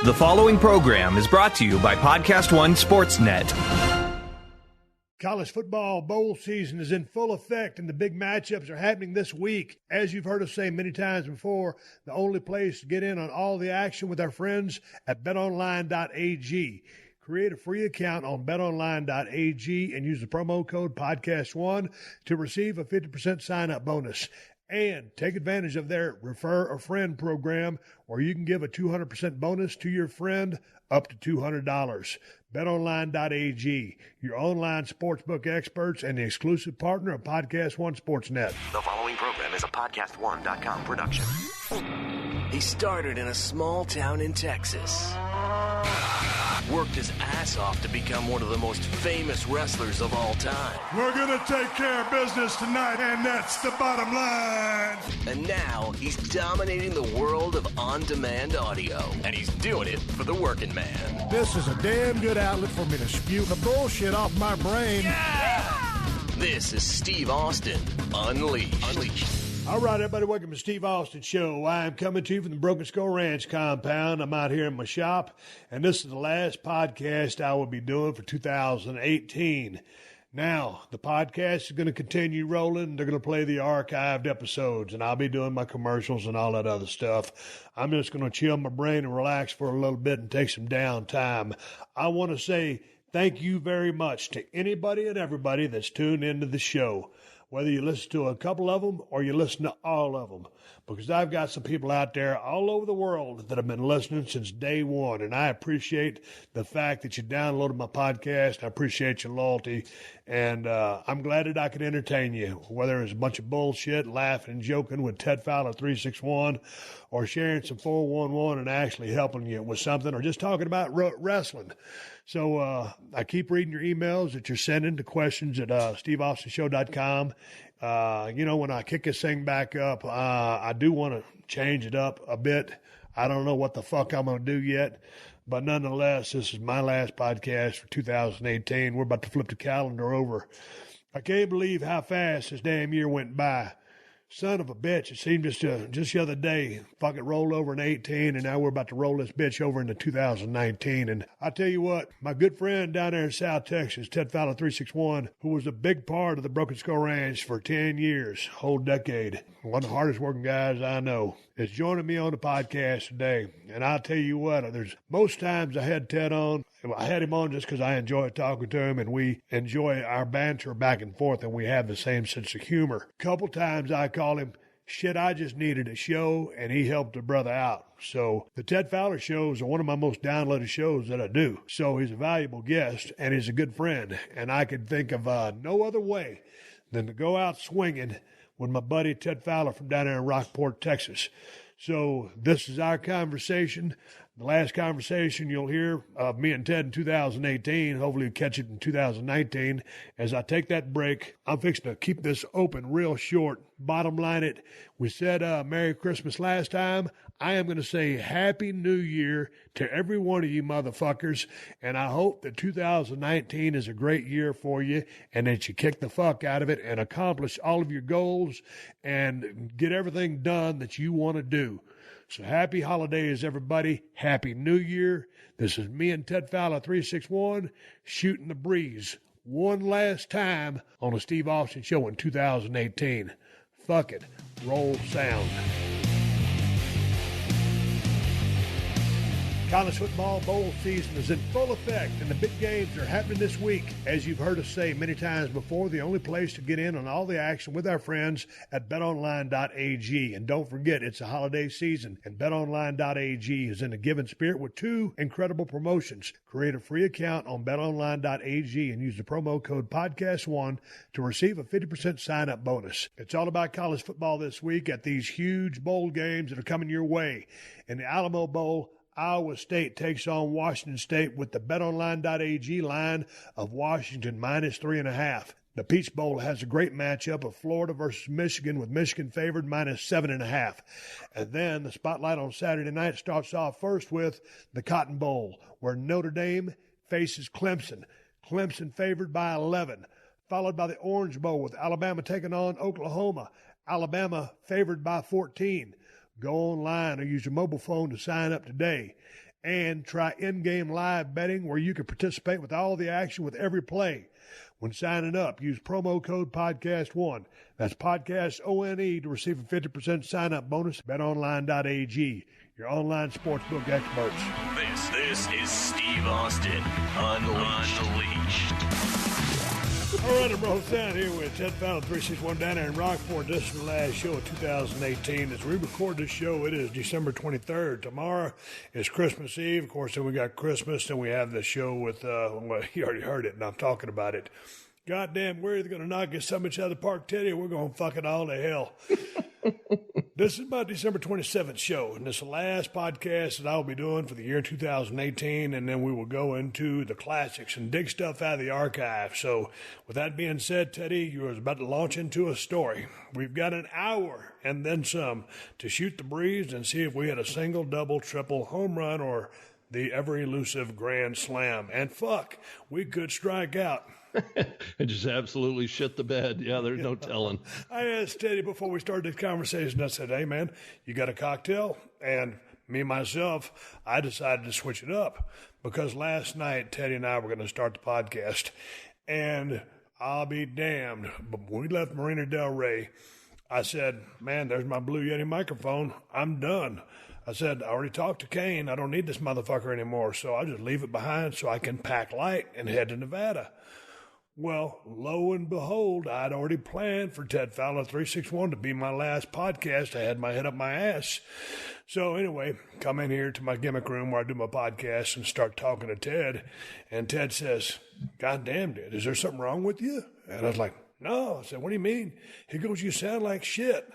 The following program is brought to you by PodcastOne Sportsnet. College football bowl season is in full effect, and the big matchups are happening this week. As you've heard us say many times before, the only place to get in on all the action with our friends at betonline.ag. Create a free account on betonline.ag and use the promo code PodcastOne to receive a 50% sign-up bonus. And take advantage of their Refer a Friend program, where you can give a 200% bonus to your friend up to $200. BetOnline.ag, your online sportsbook experts and the exclusive partner of PodcastOne Sportsnet. The following program is a PodcastOne.com production. He started in a small town in Texas. Worked his ass off to become one of the most famous wrestlers of all time. We're going to take care of business tonight, and that's the bottom line. And now he's dominating the world of on-demand audio. And he's doing it for the working man. This is a damn good outlet for me to spew the bullshit off my brain. Yeah! This is Steve Austin, Unleashed. All right, everybody, welcome to Steve Austin Show. I am coming to you from the Broken Skull Ranch compound. I'm out here in my shop, and this is the last podcast I will be doing for 2018. Now, the podcast is going to continue rolling. They're going to play the archived episodes, and I'll be doing my commercials and all that other stuff. I'm just going to chill my brain and relax for a little bit and take some downtime. I want to say thank you very much to anybody and everybody that's tuned into the show, whether you listen to a couple of them or you listen to all of them, because I've got some people out there all over the world that have been listening since day one, and I appreciate the fact that you downloaded my podcast. I appreciate your loyalty, and I'm glad that I could entertain you, whether it's a bunch of bullshit, laughing and joking with Ted Fowler 361, or sharing some 411 and actually helping you with something, or just talking about wrestling. So I keep reading your emails that you're sending to questions at steveaustinshow.com. When I kick this thing back up, I do want to change it up a bit. I don't know what the fuck I'm going to do yet, but nonetheless, this is my last podcast for 2018. We're about to flip the calendar over. I can't believe how fast this damn year went by. Son of a bitch, it seemed just the other day, fucking rolled over in 18, and now we're about to roll this bitch over into 2019. And I tell you what, my good friend down there in South Texas, Ted Fowler 361, who was a big part of the Broken Skull Ranch for 10 years, whole decade, one of the hardest working guys I know, is joining me on the podcast today. And I'll tell you what, there's most times I had Ted on, I had him on just because I enjoy talking to him, and we enjoy our banter back and forth, and we have the same sense of humor. A couple times I call him, shit, I just needed a show, and he helped a brother out. So the Ted Fowler shows are one of my most downloaded shows that I do. So he's a valuable guest, and he's a good friend, and I could think of no other way than to go out swinging with my buddy Ted Fowler from down there in Rockport, Texas. So this is our conversation. The last conversation you'll hear of me and Ted in 2018. Hopefully you'll catch it in 2019. As I take that break, I'm fixing to keep this open real short. Bottom line it, we said Merry Christmas last time. I am going to say Happy New Year to every one of you motherfuckers. And I hope that 2019 is a great year for you, and that you kick the fuck out of it and accomplish all of your goals and get everything done that you want to do. So happy holidays, everybody. Happy New Year. This is me and Ted Fowler 361 shooting the breeze one last time on the Steve Austin Show in 2018. Fuck it. Roll sound. College football bowl season is in full effect, and the big games are happening this week. As you've heard us say many times before, the only place to get in on all the action with our friends at betonline.ag. And don't forget, it's a holiday season, and betonline.ag is in a giving spirit with two incredible promotions. Create a free account on betonline.ag and use the promo code PodcastOne to receive a 50% sign-up bonus. It's all about college football this week at these huge bowl games that are coming your way. In the Alamo Bowl, Iowa State takes on Washington State with the betonline.ag line of Washington minus 3.5. The Peach Bowl has a great matchup of Florida versus Michigan, with Michigan favored minus 7.5. And then the spotlight on Saturday night starts off first with the Cotton Bowl, where Notre Dame faces Clemson. Clemson favored by 11, followed by the Orange Bowl with Alabama taking on Oklahoma. Alabama favored by 14. Go online or use your mobile phone to sign up today. And try in-game live betting where you can participate with all the action with every play. When signing up, use promo code PodcastOne. That's PodcastOne to receive a 50% sign-up bonus. BetOnline.ag, your online sportsbook experts. This is Steve Austin Unleashed. All right, I'm Rolling Sound here with Ted Fallon, 361 down there in Rockport. This is the last show of 2018. As we record this show, it is December 23rd. Tomorrow is Christmas Eve. Of course, then we got Christmas, and we have the show with, well, you already heard it, and I'm talking about it. Goddamn, we're either going to knock it so much out of the park, Teddy, or we're going to fuck it all to hell. This is my December 27th show, and this is the last podcast that I'll be doing for the year 2018, and then we will go into the classics and dig stuff out of the archive. So with that being said, Teddy, you're about to launch into a story. We've got an hour and then some to shoot the breeze and see if we had a single, double, triple, home run, or the ever-elusive grand slam. And fuck, we could strike out. And just absolutely shit the bed. Yeah, there's no telling. I asked Teddy before we started this conversation, I said, hey, man, you got a cocktail? And me, myself, I decided to switch it up because last night Teddy and I were going to start the podcast. And I'll be damned, but when we left Marina Del Rey, I said, man, there's my Blue Yeti microphone. I'm done. I said, I already talked to Kane. I don't need this motherfucker anymore, so I'll just leave it behind so I can pack light and head to Nevada. Well, lo and behold, I'd already planned for Ted Fowler 361 to be my last podcast. I had my head up my ass. So anyway, come in here to my gimmick room where I do my podcast and start talking to Ted. And Ted says, God damn, dude, is there something wrong with you? And I was like, no. I said, what do you mean? He goes, you sound like shit.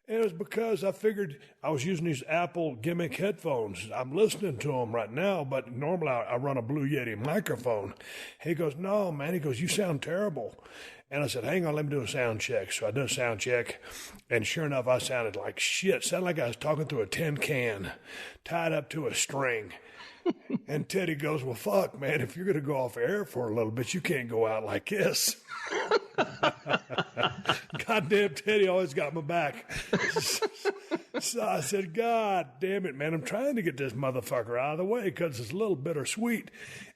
And it was because I figured I was using these Apple gimmick headphones. I'm listening to them right now, but normally I run a Blue Yeti microphone. He goes, no, man. He goes, you sound terrible. And I said, hang on, let me do a sound check. So I did a sound check, and sure enough, I sounded like shit. Sounded like I was talking through a tin can tied up to a string. And Teddy goes, well, fuck, man, if you're going to go off air for a little bit, you can't go out like this. Goddamn, Teddy always got my back. So I said, God damn it, man, I'm trying to get this motherfucker out of the way because it's a little bittersweet.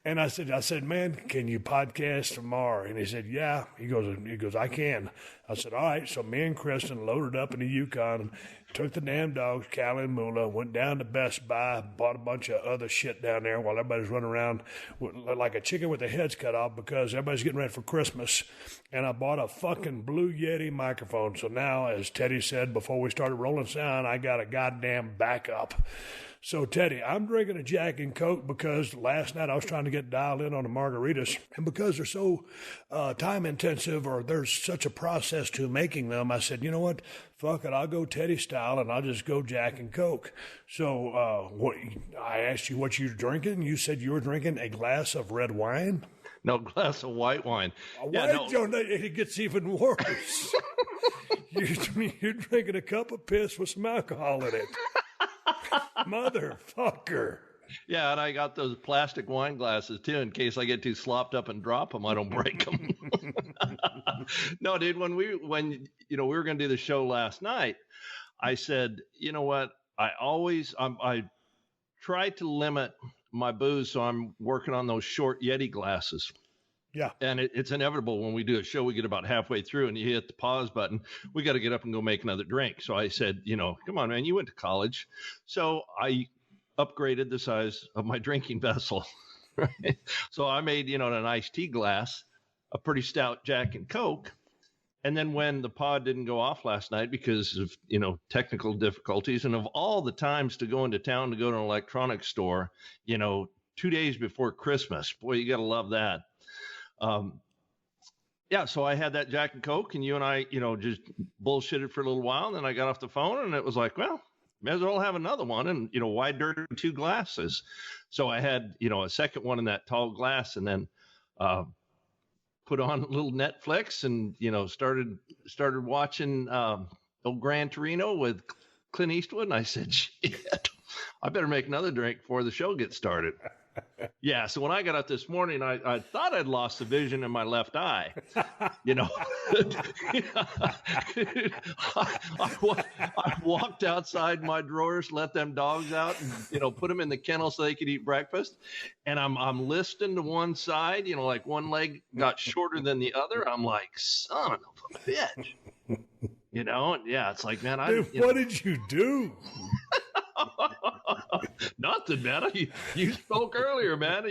And I said, man, can you podcast tomorrow? And he said, yeah. He goes, I can. I said, all right. So me and Kristen loaded up in the Yukon, took the damn dogs, Callie and Moolah, went down to Best Buy, bought a bunch of other shit down there while everybody's running around like a chicken with their heads cut off because everybody's getting ready for Christmas. And I bought a fucking Blue Yeti microphone. So now, as Teddy said before we started rolling sound, I got a goddamn backup. So, Teddy, I'm drinking a Jack and Coke because last night I was trying to get dialed in on the margaritas. And because they're so time-intensive or there's such a process to making them, I said, you know what? Fuck it, I'll go Teddy style and I'll just go Jack and Coke. So I asked you what you're drinking. You said you were drinking a glass of red wine? No, glass of white wine. It gets even worse. You're drinking a cup of piss with some alcohol in it. Motherfucker. Yeah, and I got those plastic wine glasses, too, in case I get too slopped up and drop them, I don't break them. No, dude, when we were going to do the show last night, I said, you know what, I try to limit my booze, so I'm working on those short Yeti glasses. Yeah. And it's inevitable when we do a show, we get about halfway through and you hit the pause button. We got to get up and go make another drink. So I said, come on, man, you went to college. So I upgraded the size of my drinking vessel. Right? So I made, an iced tea glass, a pretty stout Jack and Coke. And then when the pod didn't go off last night because of, technical difficulties and of all the times to go into town to go to an electronics store, 2 days before Christmas, boy, you got to love that. So I had that Jack and Coke and you and I, just bullshitted for a little while. And then I got off the phone and it was like, well, may as well have another one. And, why dirty two glasses? So I had, a second one in that tall glass and then, put on a little Netflix and, started watching, old Gran Torino with Clint Eastwood. And I said, shit, I better make another drink before the show gets started. Yeah. So when I got up this morning, I thought I'd lost the vision in my left eye. You know, I walked outside my drawers, let them dogs out, and put them in the kennel so they could eat breakfast. And I'm listing to one side, like one leg got shorter than the other. I'm like, son of a bitch. Yeah, it's like, man, what did you do? Nothing, man. You spoke earlier, man.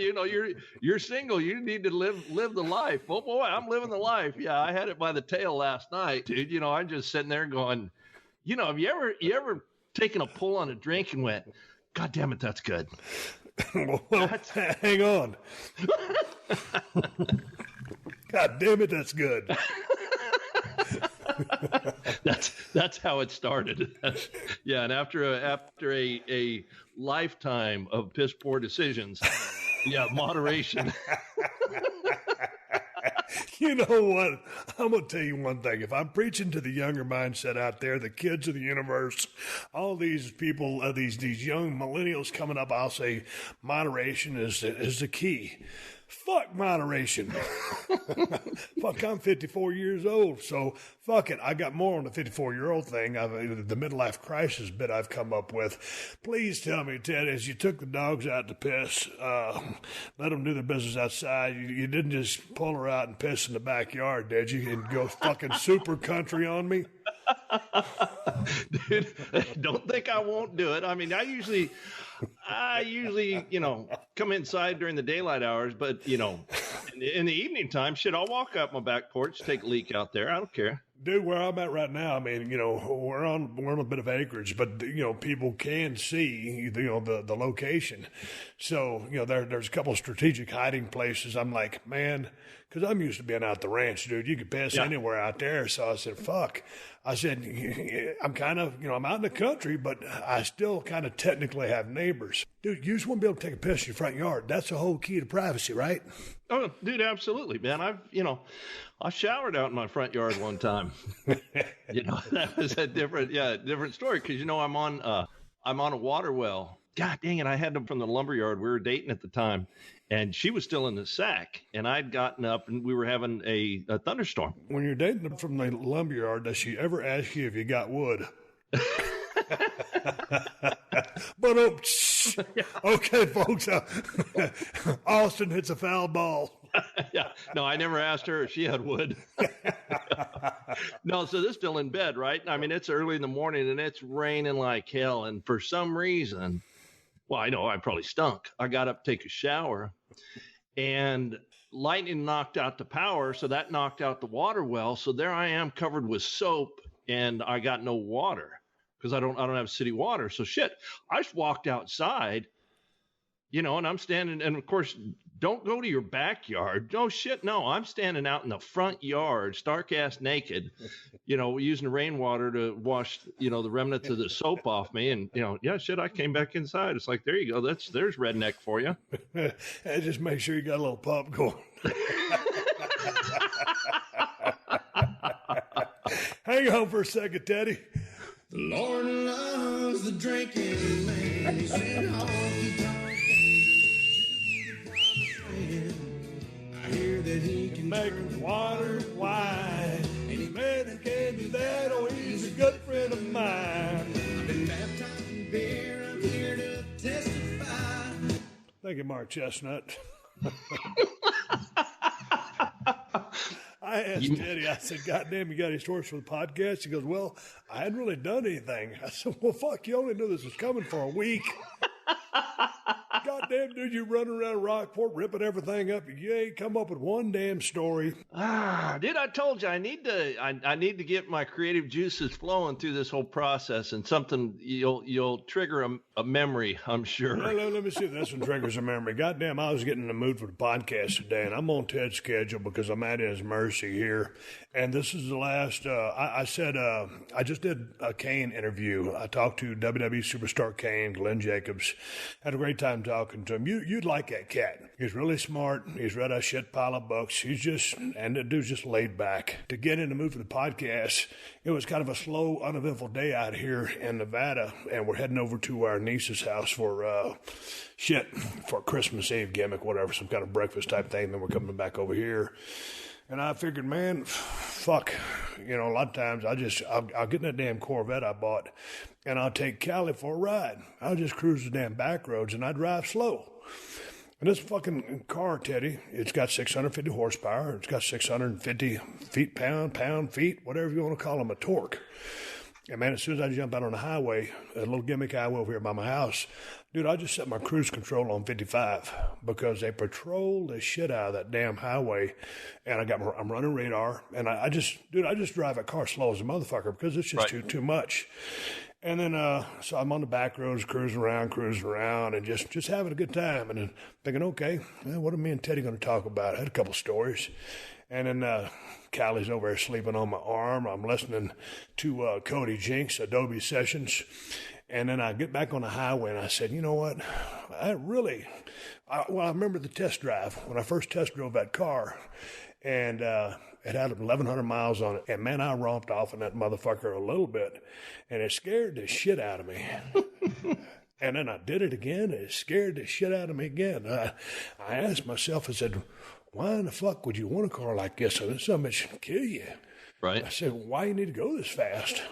You're single. You need to live the life. Oh boy, I'm living the life. Yeah, I had it by the tail last night, dude. I'm just sitting there going, have you ever taken a pull on a drink and went, God damn it, that's good. Well, hang on. God damn it, that's good. That's how it started. Yeah, and after a lifetime of piss poor decisions, yeah, moderation. You know what? I'm going to tell you one thing. If I'm preaching to the younger mindset out there, the kids of the universe, all these people, these young millennials coming up, I'll say moderation is the key. Fuck moderation. Fuck, I'm 54 years old, so fuck it. I got more on the 54-year-old thing, the midlife crisis bit I've come up with. Please tell me, Ted, as you took the dogs out to piss, let them do their business outside, you didn't just pull her out and piss in the backyard, did you? And go fucking super country on me? Dude, don't think I won't do it. I mean, I usually, come inside during the daylight hours, but in the evening time, shit, I'll walk up my back porch, take a leak out there. I don't care. Dude, where I'm at right now, I mean, we're on a bit of acreage, but people can see the location. So there's a couple of strategic hiding places. I'm like, man, because I'm used to being out the ranch, dude. You could piss anywhere out there. So I said, fuck. I said, I'm kind of, I'm out in the country, but I still kind of technically have neighbors. Dude, you just want to be able to take a piss in your front yard. That's the whole key to privacy, right? Oh, dude, absolutely, man. I showered out in my front yard one time. That was a different story because I'm on a water well. God dang it, I had them from the lumberyard. We were dating at the time, and she was still in the sack, and I'd gotten up, and we were having a thunderstorm. When you're dating them from the lumberyard, does she ever ask you if you got wood? But okay, folks, Austin hits a foul ball. Yeah, no, I never asked her if she had wood. No, so this still in bed, right? I mean, it's early in the morning and it's raining like hell. And for some reason, well, I know I probably stunk. I got up to take a shower and lightning knocked out the power. So that knocked out the water well. So there I am covered with soap and I got no water because I don't have city water. So shit, I just walked outside, and I'm standing, and of course, don't go to your backyard. No shit. No, I'm standing out in the front yard, stark ass naked, using the rainwater to wash, the remnants of the soap off me. And, shit, I came back inside. It's like, there you go. There's redneck for you. And just make sure you got a little popcorn. Hang on for a second, Teddy. The Lord loves the drinking man. He's in honky tonk. I hear that he can make water wine. Any man that can do that, oh, he's a good friend of mine. I've been baptized in beer. I'm here to testify. Thank you, Mark Chestnut. I asked Teddy, I said, God damn, you got any stories for the podcast? He goes, well, I hadn't really done anything. I said, well, fuck, you only knew this was coming for a week. Goddamn, dude, you running around Rockport ripping everything up. You ain't come up with one damn story. Dude, I told you I need to get my creative juices flowing through this whole process, and something you'll trigger a memory, I'm sure. Let me see if this one triggers a memory. Goddamn, I was getting in the mood for the podcast today, and I'm on Ted's schedule because I'm at his mercy here. And this is the last. I said I just did a Kane interview. I talked to WWE superstar Kane, Glenn Jacobs. Had a great time talking talking to him. You'd like that cat. He's really smart. He's read a shit pile of books. And the dude's just laid back. To get in the mood for the podcast, it was kind of a slow, uneventful day out here in Nevada, and we're heading over to our niece's house for Christmas Eve gimmick, whatever, some kind of breakfast type thing. Then we're coming back over here. And I figured, man, fuck, a lot of times I'll get in that damn Corvette I bought, and I'll take Callie for a ride. I'll just cruise the damn back roads, and I drive slow. And this fucking car, Teddy, it's got 650 horsepower. It's got 650 pound-feet, whatever you want to call them, a torque. And, man, as soon as I jump out on the highway, a little gimmick highway over here by my house, dude, I just set my cruise control on 55 because they patrol the shit out of that damn highway. And I'm running radar. And I just drive a car slow as a motherfucker because it's just too much. And then, so I'm on the back roads, cruising around, and just having a good time. And then thinking, okay, what are me and Teddy going to talk about? I had a couple stories. And then Callie's over there sleeping on my arm. I'm listening to Cody Jinks, Adobe Sessions. And then I get back on the highway, and I said, you know what? I remember the test drive when I first test drove that car. And it had 1,100 miles on it. And, man, I romped off in that motherfucker a little bit. And it scared the shit out of me. And then I did it again, and it scared the shit out of me again. I asked myself, I said, why in the fuck would you want a car like this? So this something should kill you. Right. I said, why you need to go this fast?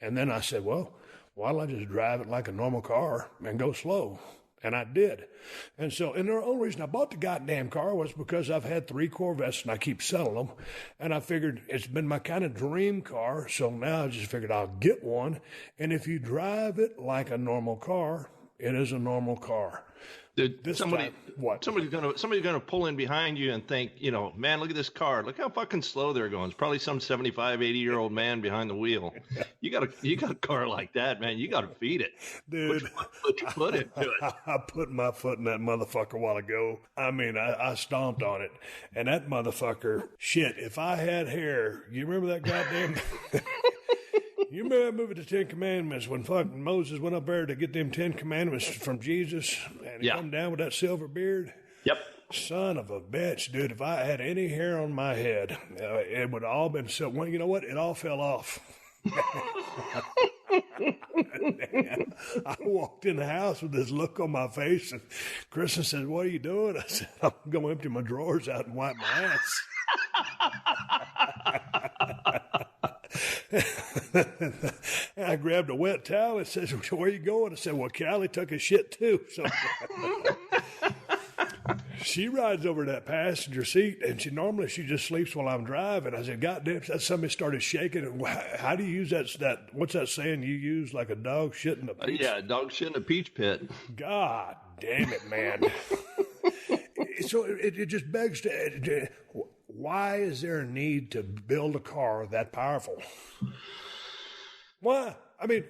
And then I said, well, why don't I just drive it like a normal car and go slow? And I did. And the only reason I bought the goddamn car was because I've had 3 Corvettes and I keep selling them. And I figured it's been my kind of dream car. So now I just figured I'll get one. And if you drive it like a normal car, it is a normal car. Somebody's gonna pull in behind you and think, man, look at this car. Look how fucking slow they're going. It's probably some 75, 80-year-old man behind the wheel. You got a car like that, man. You got to feed it, dude. Put your foot into it. I put my foot in that motherfucker a while ago. I mean, I stomped on it, and that motherfucker. Shit, if I had hair, you remember that goddamn. You remember that movie, The 10 Commandments, when fucking Moses went up there to get them 10 Commandments from Jesus, and he come down with that silver beard? Yep. Son of a bitch, dude. If I had any hair on my head, it would have all been so. Well, you know what? It all fell off. I walked in the house with this look on my face, and Kristen said, what are you doing? I said, I'm going to empty my drawers out and wipe my ass. And I grabbed a wet towel and said, where are you going? I said, well, Callie took a shit too. So she rides over that passenger seat, and she just sleeps while I'm driving. I said, God damn, somebody started shaking. How do you use that? What's that saying you use, like a dog shit in a peach? Yeah, a dog shit in a peach pit. God damn it, man. So it just begs to, why is there a need to build a car that powerful? Why? I mean,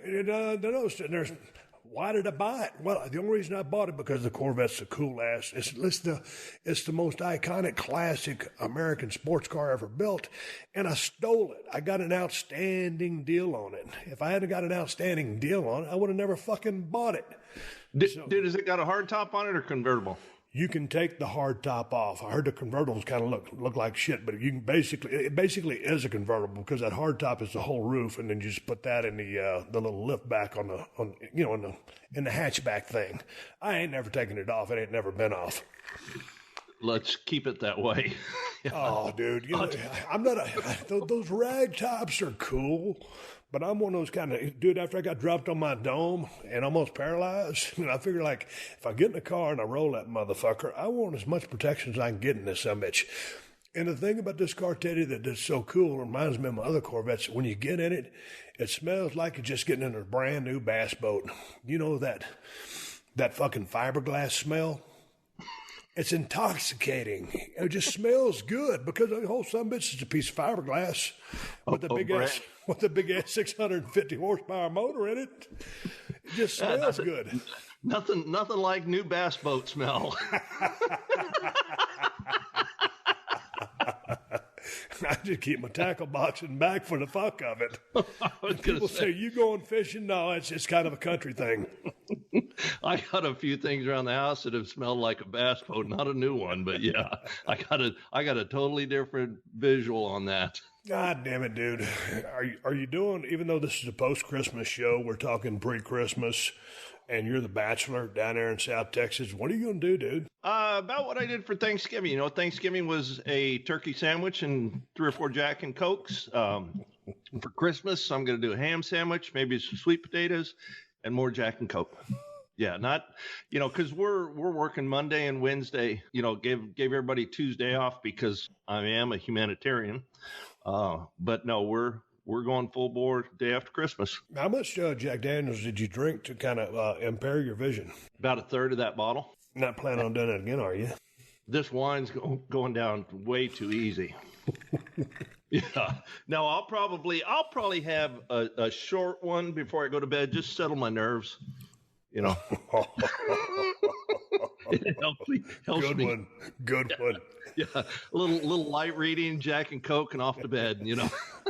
why did I buy it? Well, the only reason I bought it because the Corvette's a cool ass. It's the most iconic, classic American sports car ever built, and I stole it. I got an outstanding deal on it. If I hadn't got an outstanding deal on it, I would have never fucking bought it. Dude, has it got a hard top on it or convertible? You can take the hard top off. I heard the convertibles kind of look like shit, but you can it basically is a convertible because that hard top is the whole roof, and then you just put that in the little lift back in the hatchback thing. I ain't never taken it off. It ain't never been off. Let's keep it that way. Oh, dude, I'm not those rag tops are cool. But I'm one of those kind of, dude, after I got dropped on my dome and almost paralyzed, I figure, like, if I get in the car and I roll that motherfucker, I want as much protection as I can get in this bitch. And the thing about this car, Teddy, that's so cool, reminds me of my other Corvettes, when you get in it, it smells like you're just getting in a brand new bass boat. You know that fucking fiberglass smell? It's intoxicating. It just smells good because the whole bitch is a piece of fiberglass with the big ass 650 horsepower motor in it. It just smells good. Nothing like new bass boat smell. I just keep my tackle box in back for the fuck of it. People say, you going fishing? No, it's kind of a country thing. I got a few things around the house that have smelled like a bass boat, not a new one, but yeah, I got a totally different visual on that. God damn it, dude. Are you doing, even though this is a post-Christmas show, we're talking pre-Christmas, and you're the bachelor down there in South Texas, what are you going to do, dude? About what I did for Thanksgiving. You know, Thanksgiving was a turkey sandwich and 3 or 4 Jack and Cokes. For Christmas, I'm going to do a ham sandwich, maybe some sweet potatoes, and more Jack and Coke. Yeah, not, because we're working Monday and Wednesday, gave everybody Tuesday off because I am a humanitarian. But no, we're going full bore day after Christmas. How much Jack Daniels did you drink to kind of impair your vision? About a third of that bottle. Not planning on doing it again, are you? This wine's going down way too easy. Yeah. No, I'll probably have a short one before I go to bed. Just settle my nerves. It helps me. Good one. Yeah, a little light reading, Jack and Coke, and off to bed.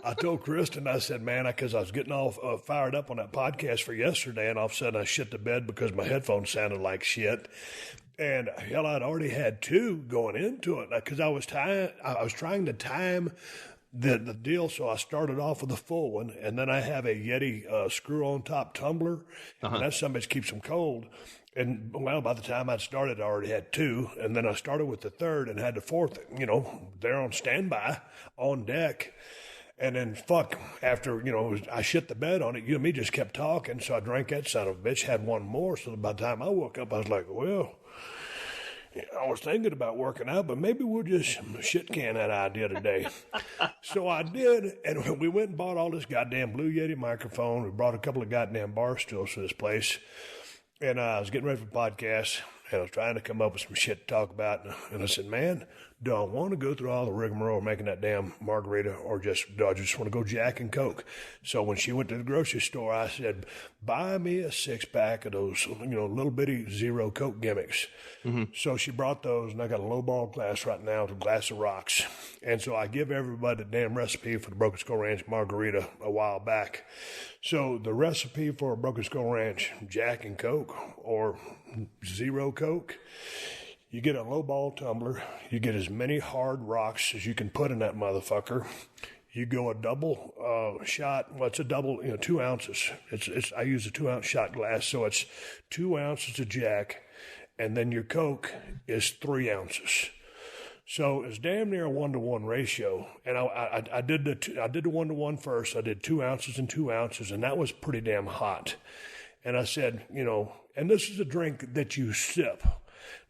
I told Kristen, I said, man, because I was getting all fired up on that podcast for yesterday, and all of a sudden I shit the bed because my headphones sounded like shit. And hell, I'd already had 2 going into it because I was trying to time the deal, so I started off with a full one, and then I have a Yeti screw-on top tumbler, and that's something that keeps them cold. And, well, by the time I'd started, I already had 2, and then I started with the third and had the fourth, there on standby, on deck. And then, after, I shit the bed on it, you and me just kept talking, so I drank that son of a bitch, had one more, so by the time I woke up, I was like, well, I was thinking about working out, but maybe we'll just shit can that idea today. So I did, and we went and bought all this goddamn Blue Yeti microphone. We brought a couple of goddamn bar stools to this place, and I was getting ready for the podcast, and I was trying to come up with some shit to talk about, and I said, man, do I want to go through all the rigmarole of making that damn margarita, or do I just want to go Jack and Coke? So when she went to the grocery store, I said, buy me a 6-pack of those, little bitty zero Coke gimmicks. Mm-hmm. So she brought those, and I got a low-ball glass right now with a glass of rocks. And so I give everybody the damn recipe for the Broken Skull Ranch margarita a while back. So the recipe for a Broken Skull Ranch Jack and Coke or zero Coke, you get a low-ball tumbler. You get as many hard rocks as you can put in that motherfucker. You go a double shot. Well, it's a double, 2 ounces. I use a 2-ounce shot glass, so it's 2 ounces of Jack, and then your Coke is 3 ounces. So it's damn near a 1-to-1 ratio. And I did the 1-to-1 first. I did 2 ounces and 2 ounces, and that was pretty damn hot. And I said, and this is a drink that you sip.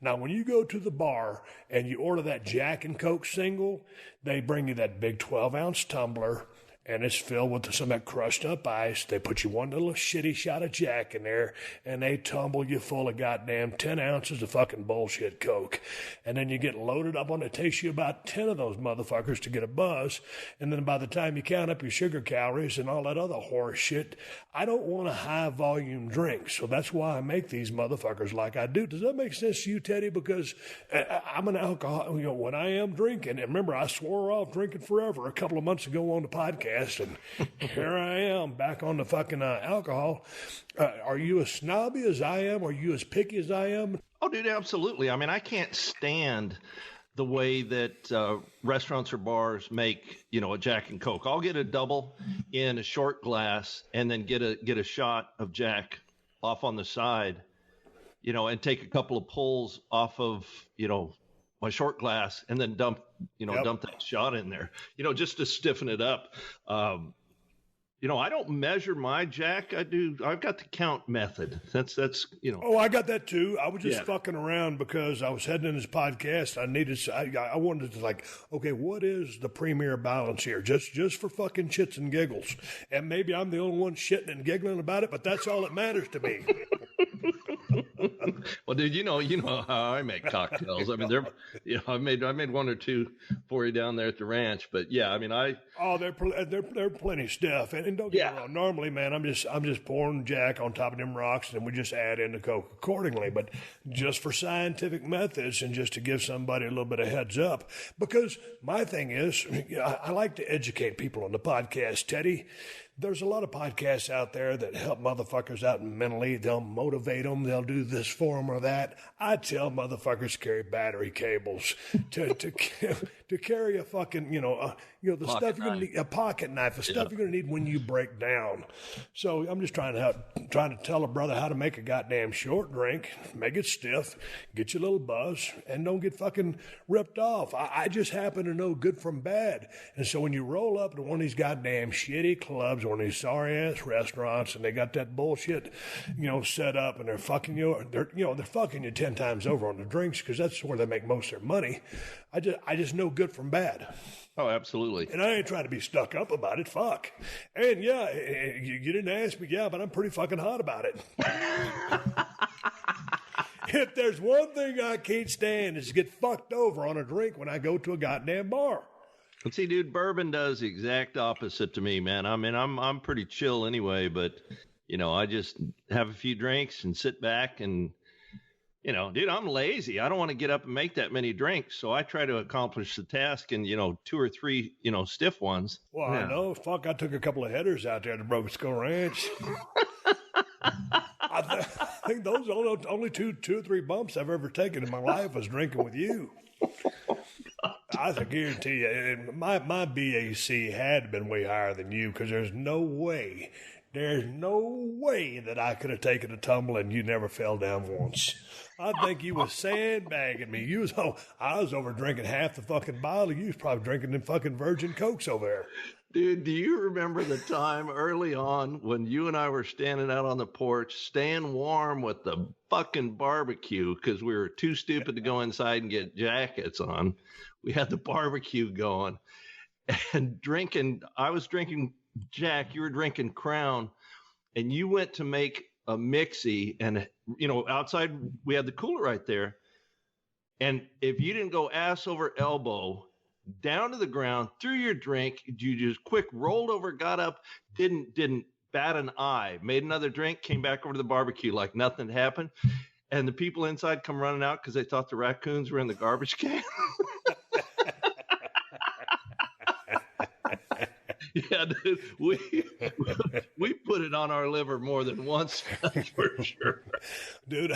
Now, when you go to the bar and you order that Jack and Coke single, they bring you that big 12-ounce tumbler, and it's filled with some of that crushed up ice. They put you one little shitty shot of Jack in there, and they tumble you full of goddamn 10 ounces of fucking bullshit Coke. And then you get loaded up on it. It takes you about 10 of those motherfuckers to get a buzz. And then by the time you count up your sugar calories and all that other horse shit, I don't want a high-volume drink. So that's why I make these motherfuckers like I do. Does that make sense to you, Teddy? Because I'm an alcoholic. When I am drinking, and remember, I swore off drinking forever a couple of months ago on the podcast. And here I am back on the fucking alcohol. Are you as snobby as I am? Are you as picky as I am? Oh, dude, absolutely. I mean, I can't stand the way that restaurants or bars make, a Jack and Coke. I'll get a double in a short glass and then get a shot of Jack off on the side, and take a couple of pulls off of, my short glass, and then dump that shot in there, just to stiffen it up. I don't measure my Jack. I've got the count method. That's. Oh, I got that too. I was just fucking around because I was heading in this podcast. I wanted to okay, what is the premier balance here? Just for fucking shits and giggles. And maybe I'm the only one shitting and giggling about it, but that's all that matters to me. Well, dude, you know how I make cocktails. I mean, I made 1 or 2 for you down there at the ranch. But yeah, I mean, they're plenty stuff. And don't get me wrong. Normally, man, I'm just pouring Jack on top of them rocks, and we just add in the Coke accordingly. But just for scientific methods and just to give somebody a little bit of heads up, because my thing is, I like to educate people on the podcast, Teddy, There's a lot of podcasts out there that help motherfuckers out mentally. They'll motivate them. They'll do this for them or that. I tell motherfuckers to carry battery cables, to carry a fucking, the stuff you're going to need, a pocket knife, the stuff you're going to need when you break down. So I'm just trying to tell a brother how to make a goddamn short drink, make it stiff, get you a little buzz, and don't get fucking ripped off. I just happen to know good from bad. And so when you roll up to one of these goddamn shitty clubs, one of these sorry-ass restaurants, and they got that bullshit, set up, and they're fucking you, they're fucking you 10 times over on the drinks because that's where they make most of their money. I just know good from bad. Oh, absolutely. And I ain't trying to be stuck up about it. Fuck. And yeah, you didn't ask me, but I'm pretty fucking hot about it. If there's one thing I can't stand is to get fucked over on a drink when I go to a goddamn bar. And see, dude, bourbon does the exact opposite to me, man. I mean, I'm pretty chill anyway, but I just have a few drinks and sit back and, dude, I'm lazy. I don't want to get up and make that many drinks, so I try to accomplish the task in 2 or 3 stiff ones. Well, yeah. I know. Fuck, I took a couple of headers out there at the Broken Skull Ranch. I think those are only two or three bumps I've ever taken in my life was drinking with you. I can guarantee you, my BAC had been way higher than you because there's no way that I could have taken a tumble and you never fell down once. I think you was sandbagging me. I was over drinking half the fucking bottle. You was probably drinking them fucking virgin Cokes over there. Dude, do you remember the time early on when you and I were standing out on the porch, staying warm with the fucking barbecue because we were too stupid to go inside and get jackets on? We had the barbecue going and drinking. I was drinking Jack, you were drinking Crown, and you went to make a mixie, and outside we had the cooler right there, and if you didn't go ass over elbow down to the ground through your drink, you just quick rolled over, got up, didn't bat an eye, made another drink, came back over to the barbecue like nothing happened, and the people inside come running out because they thought the raccoons were in the garbage can. Yeah, dude, we put it on our liver more than once, that's for sure. Dude,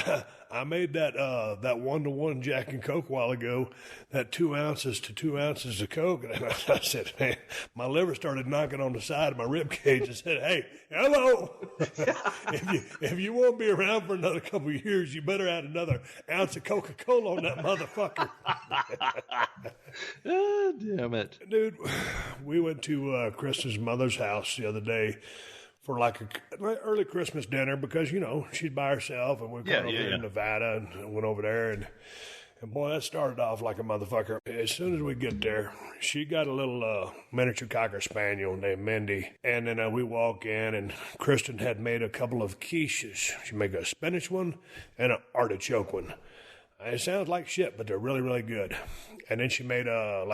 I made that 1-to-1 Jack and Coke a while ago, that 2 ounces to 2 ounces of Coke, and I said, man, my liver started knocking on the side of my rib cage and said, hey, hello, if you won't be around for another couple of years, you better add another ounce of Coca-Cola on that motherfucker. Oh, damn it. Dude, we went to Kristen's mother's house the other day for like an early Christmas dinner because, she's by herself and we were over here in Nevada and went over there and boy, that started off like a motherfucker. As soon as we get there, she got a little miniature Cocker Spaniel named Mindy. And then we walk in and Kristen had made a couple of quiches. She made a spinach one and an artichoke one. It sounds like shit, but they're really, really good. And then she made a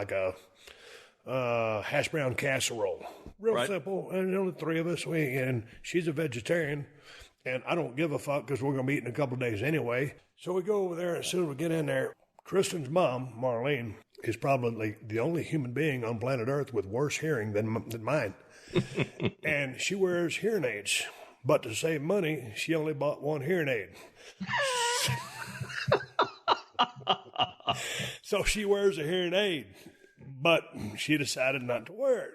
hash brown casserole. Real simple. And only 3 of us. And she's a vegetarian. And I don't give a fuck because we're going to be eating in a couple of days anyway. So we go over there. As soon as we get in there, Kristen's mom, Marlene, is probably the only human being on planet Earth with worse hearing than mine. And she wears hearing aids. But to save money, she only bought 1 hearing aid. So she wears a hearing aid, but she decided not to wear it.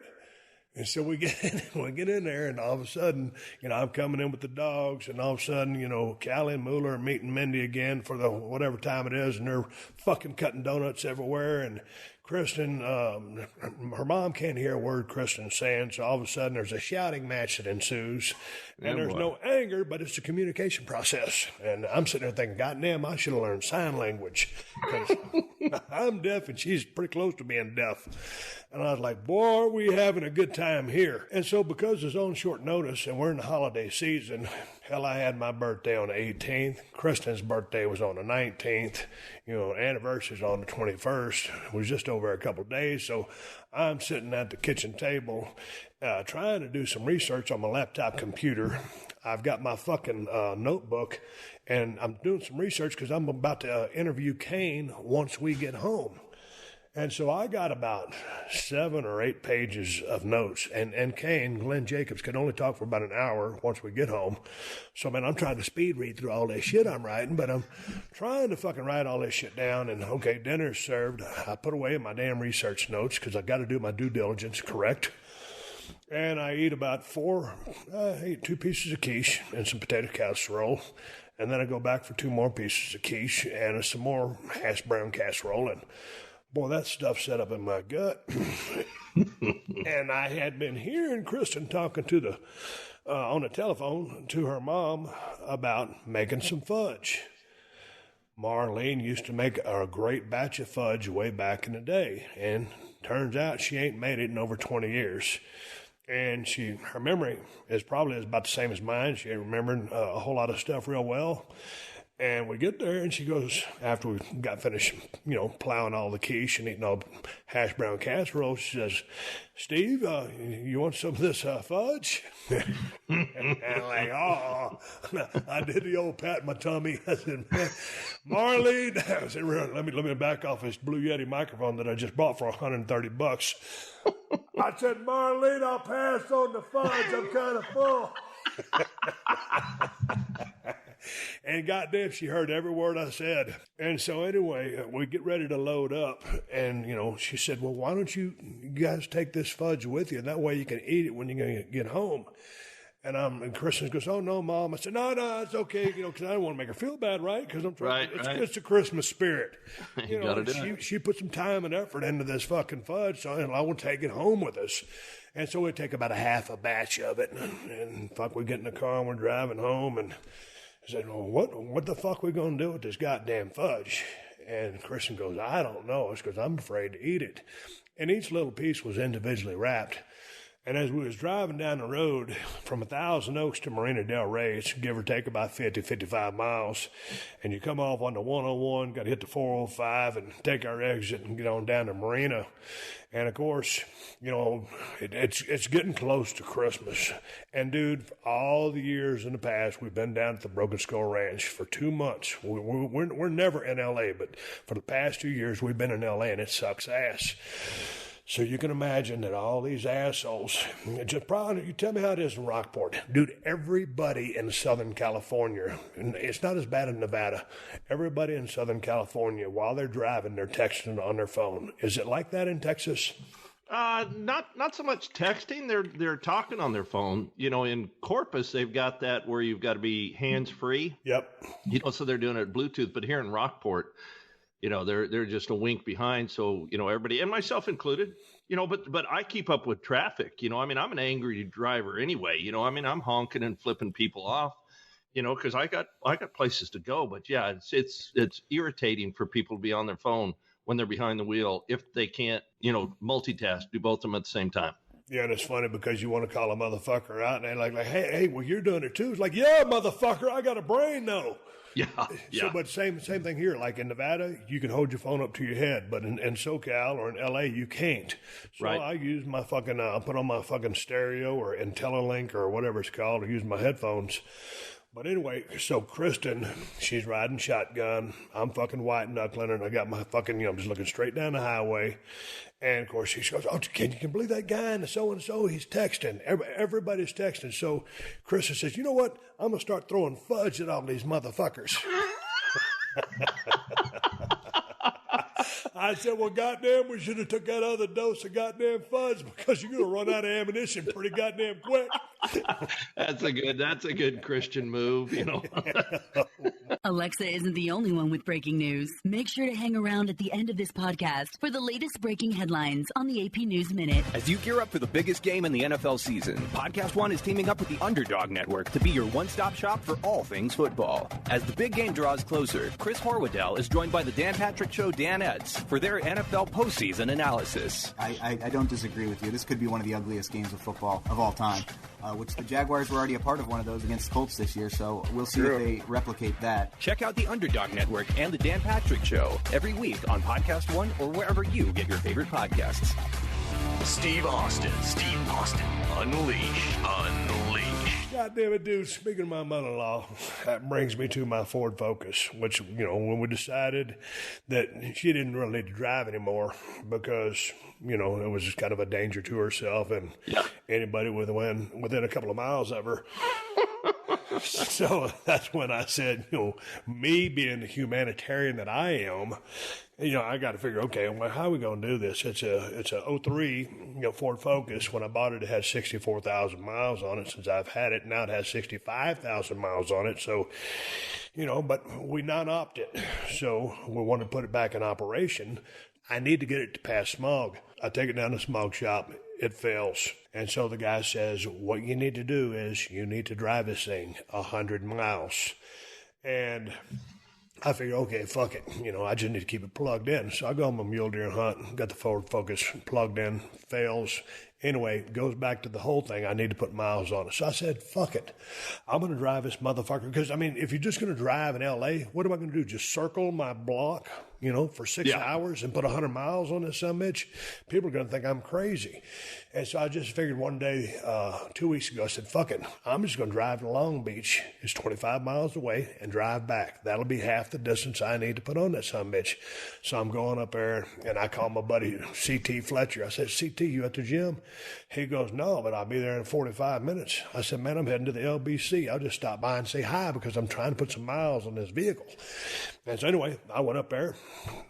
And so we get in there, and all of a sudden, I'm coming in with the dogs, and all of a sudden, Callie and Mueller are meeting Mindy again for the whatever time it is, and they're fucking cutting donuts everywhere, and Kristen, her mom can't hear a word Kristen's saying, so all of a sudden there's a shouting match that ensues, and there's no anger, but it's a communication process. And I'm sitting there thinking, goddamn, I should have learned sign language, because I'm deaf and she's pretty close to being deaf. And I was like, boy, are we having a good time here. And so because it's on short notice and we're in the holiday season, hell, I had my birthday on the 18th. Kristen's birthday was on the 19th. Anniversary's on the 21st. It was just over a couple of days. So I'm sitting at the kitchen table trying to do some research on my laptop computer. I've got my fucking notebook, and I'm doing some research because I'm about to interview Kane once we get home. And so I got about 7 or 8 pages of notes. And Glenn Jacobs, can only talk for about an hour once we get home. So, man, I'm trying to speed read through all this shit I'm writing, but I'm trying to fucking write all this shit down. And, okay, dinner's served. I put away my damn research notes because I got to do my due diligence correct. And I eat about 2 pieces of quiche and some potato casserole. And then I go back for 2 more pieces of quiche and some more hash brown casserole. And boy, that stuff set up in my gut. And I had been hearing Kristen talking to on the telephone to her mom about making some fudge. Marlene used to make a great batch of fudge way back in the day. And turns out she ain't made it in over 20 years. And her memory is probably about the same as mine. She ain't remembering a whole lot of stuff real well. And we get there, and she goes, after we got finished, plowing all the quiche and eating all the hash brown casserole, she says, Steve, you want some of this fudge? And I'm like, oh, I did the old pat in my tummy. I said, Marlene, I said, let me back off this Blue Yeti microphone that I just bought for $130. I said, Marlene, I'll pass on the fudge. I'm kind of full. And goddamn, she heard every word I said. And so anyway, we get ready to load up. And, she said, well, why don't you guys take this fudge with you? That way you can eat it when you get home. And Kristen goes, oh, no, Mom. I said, no, it's okay, because I don't want to make her feel bad, right? Because I'm trying. It's the Christmas spirit. She put some time and effort into this fucking fudge, so I want to take it home with us. And so we take about a half a batch of it. And we get in the car and we're driving home. And I said, well, what the fuck we going to do with this goddamn fudge? And Kristen goes, I don't know. It's because I'm afraid to eat it. And each little piece was individually wrapped. And as we was driving down the road from 1,000 Oaks to Marina Del Rey, it's give or take about 50, 55 miles. And you come off on the 101, got to hit the 405 and take our exit and get on down to Marina. And, of course, it's getting close to Christmas. And, dude, for all the years in the past, we've been down at the Broken Skull Ranch for 2 months. We're never in L.A., but for the past 2 years, we've been in L.A., and it sucks ass. So you can imagine that all these assholes, you tell me how it is in Rockport. Dude, everybody in Southern California, and it's not as bad in Nevada, everybody in Southern California, while they're driving, they're texting on their phone. Is it like that in Texas? Not so much texting. They're talking on their phone. In Corpus, they've got that where you've got to be hands-free. Yep. So they're doing it Bluetooth. But here in Rockport, they're just a wink behind. So, everybody, and myself included, but I keep up with traffic. I'm an angry driver anyway. I'm honking and flipping people off, because I got places to go. But yeah, it's irritating for people to be on their phone when they're behind the wheel if they can't, multitask, do both of them at the same time. Yeah, and it's funny because you want to call a motherfucker out, and they're like, hey, well, you're doing it too. It's like, yeah, motherfucker, I got a brain though. Yeah. So, but same thing here. Like in Nevada, you can hold your phone up to your head, but in SoCal or in LA, you can't. So right. I use my fucking, I put on my fucking stereo or IntelliLink or whatever it's called, or use my headphones. But anyway, so Kristen, she's riding shotgun. I'm fucking white knuckling, and I got my fucking, I'm just looking straight down the highway. And of course, she goes, oh, can you believe that guy and so-and-so? He's texting. Everybody's texting. So Kristen says, you know what? I'm going to start throwing fudge at all these motherfuckers. I said, well, goddamn, we should have took that other dose of goddamn fudge because you're going to run out of ammunition pretty goddamn quick. That's a good Christian move, Alexa isn't the only one with breaking news. Make sure to hang around at the end of this podcast for the latest breaking headlines on the AP News Minute. As you gear up for the biggest game in the NFL season, PodcastOne is teaming up with the Underdog Network to be your one-stop shop for all things football. As the big game draws closer, Chris Horwedel is joined by the Dan Patrick Show Danettes for their NFL postseason analysis. I don't disagree with you. This could be one of the ugliest games of football of all time, which the Jaguars were already a part of one of those against the Colts this year, so we'll see if they replicate that. Check out the Underdog Network and the Dan Patrick Show every week on PodcastOne or wherever you get your favorite podcasts. Steve Austin, Unleash. God damn it, dude. Speaking of my mother-in-law, that brings me to my Ford Focus, which, when we decided that she didn't really need to drive anymore because, it was just kind of a danger to herself and anybody within a couple of miles of her. So that's when I said, me being the humanitarian that I am, I got to figure, okay, well, how are we going to do this? It's a 03, Ford Focus. When I bought it, it had 64,000 miles on it. Since I've had it, now it has 65,000 miles on it. So, but we non-opt it. So we want to put it back in operation. I need to get it to pass smog. I take it down to the smog shop. It fails. And so the guy says, what you need to do is you need to drive this thing 100 miles. And I figure, okay, fuck it. I just need to keep it plugged in. So I go on my mule deer hunt, got the Ford Focus plugged in, fails. Anyway, goes back to the whole thing. I need to put miles on it. So I said, fuck it. I'm going to drive this motherfucker. Because, if you're just going to drive in L.A., what am I going to do? Just circle my block, for 6 hours and put 100 miles on this summit? People are going to think I'm crazy. And so I just figured one day, 2 weeks ago, I said, fuck it. I'm just going to drive to Long Beach. It's 25 miles away and drive back. That'll be half the distance I need to put on that summit. So I'm going up there and I call my buddy C.T. Fletcher. I said, C.T., you at the gym? He goes, no, but I'll be there in 45 minutes. I said, man, I'm heading to the LBC. I'll just stop by and say hi because I'm trying to put some miles on this vehicle. And so anyway, I went up there,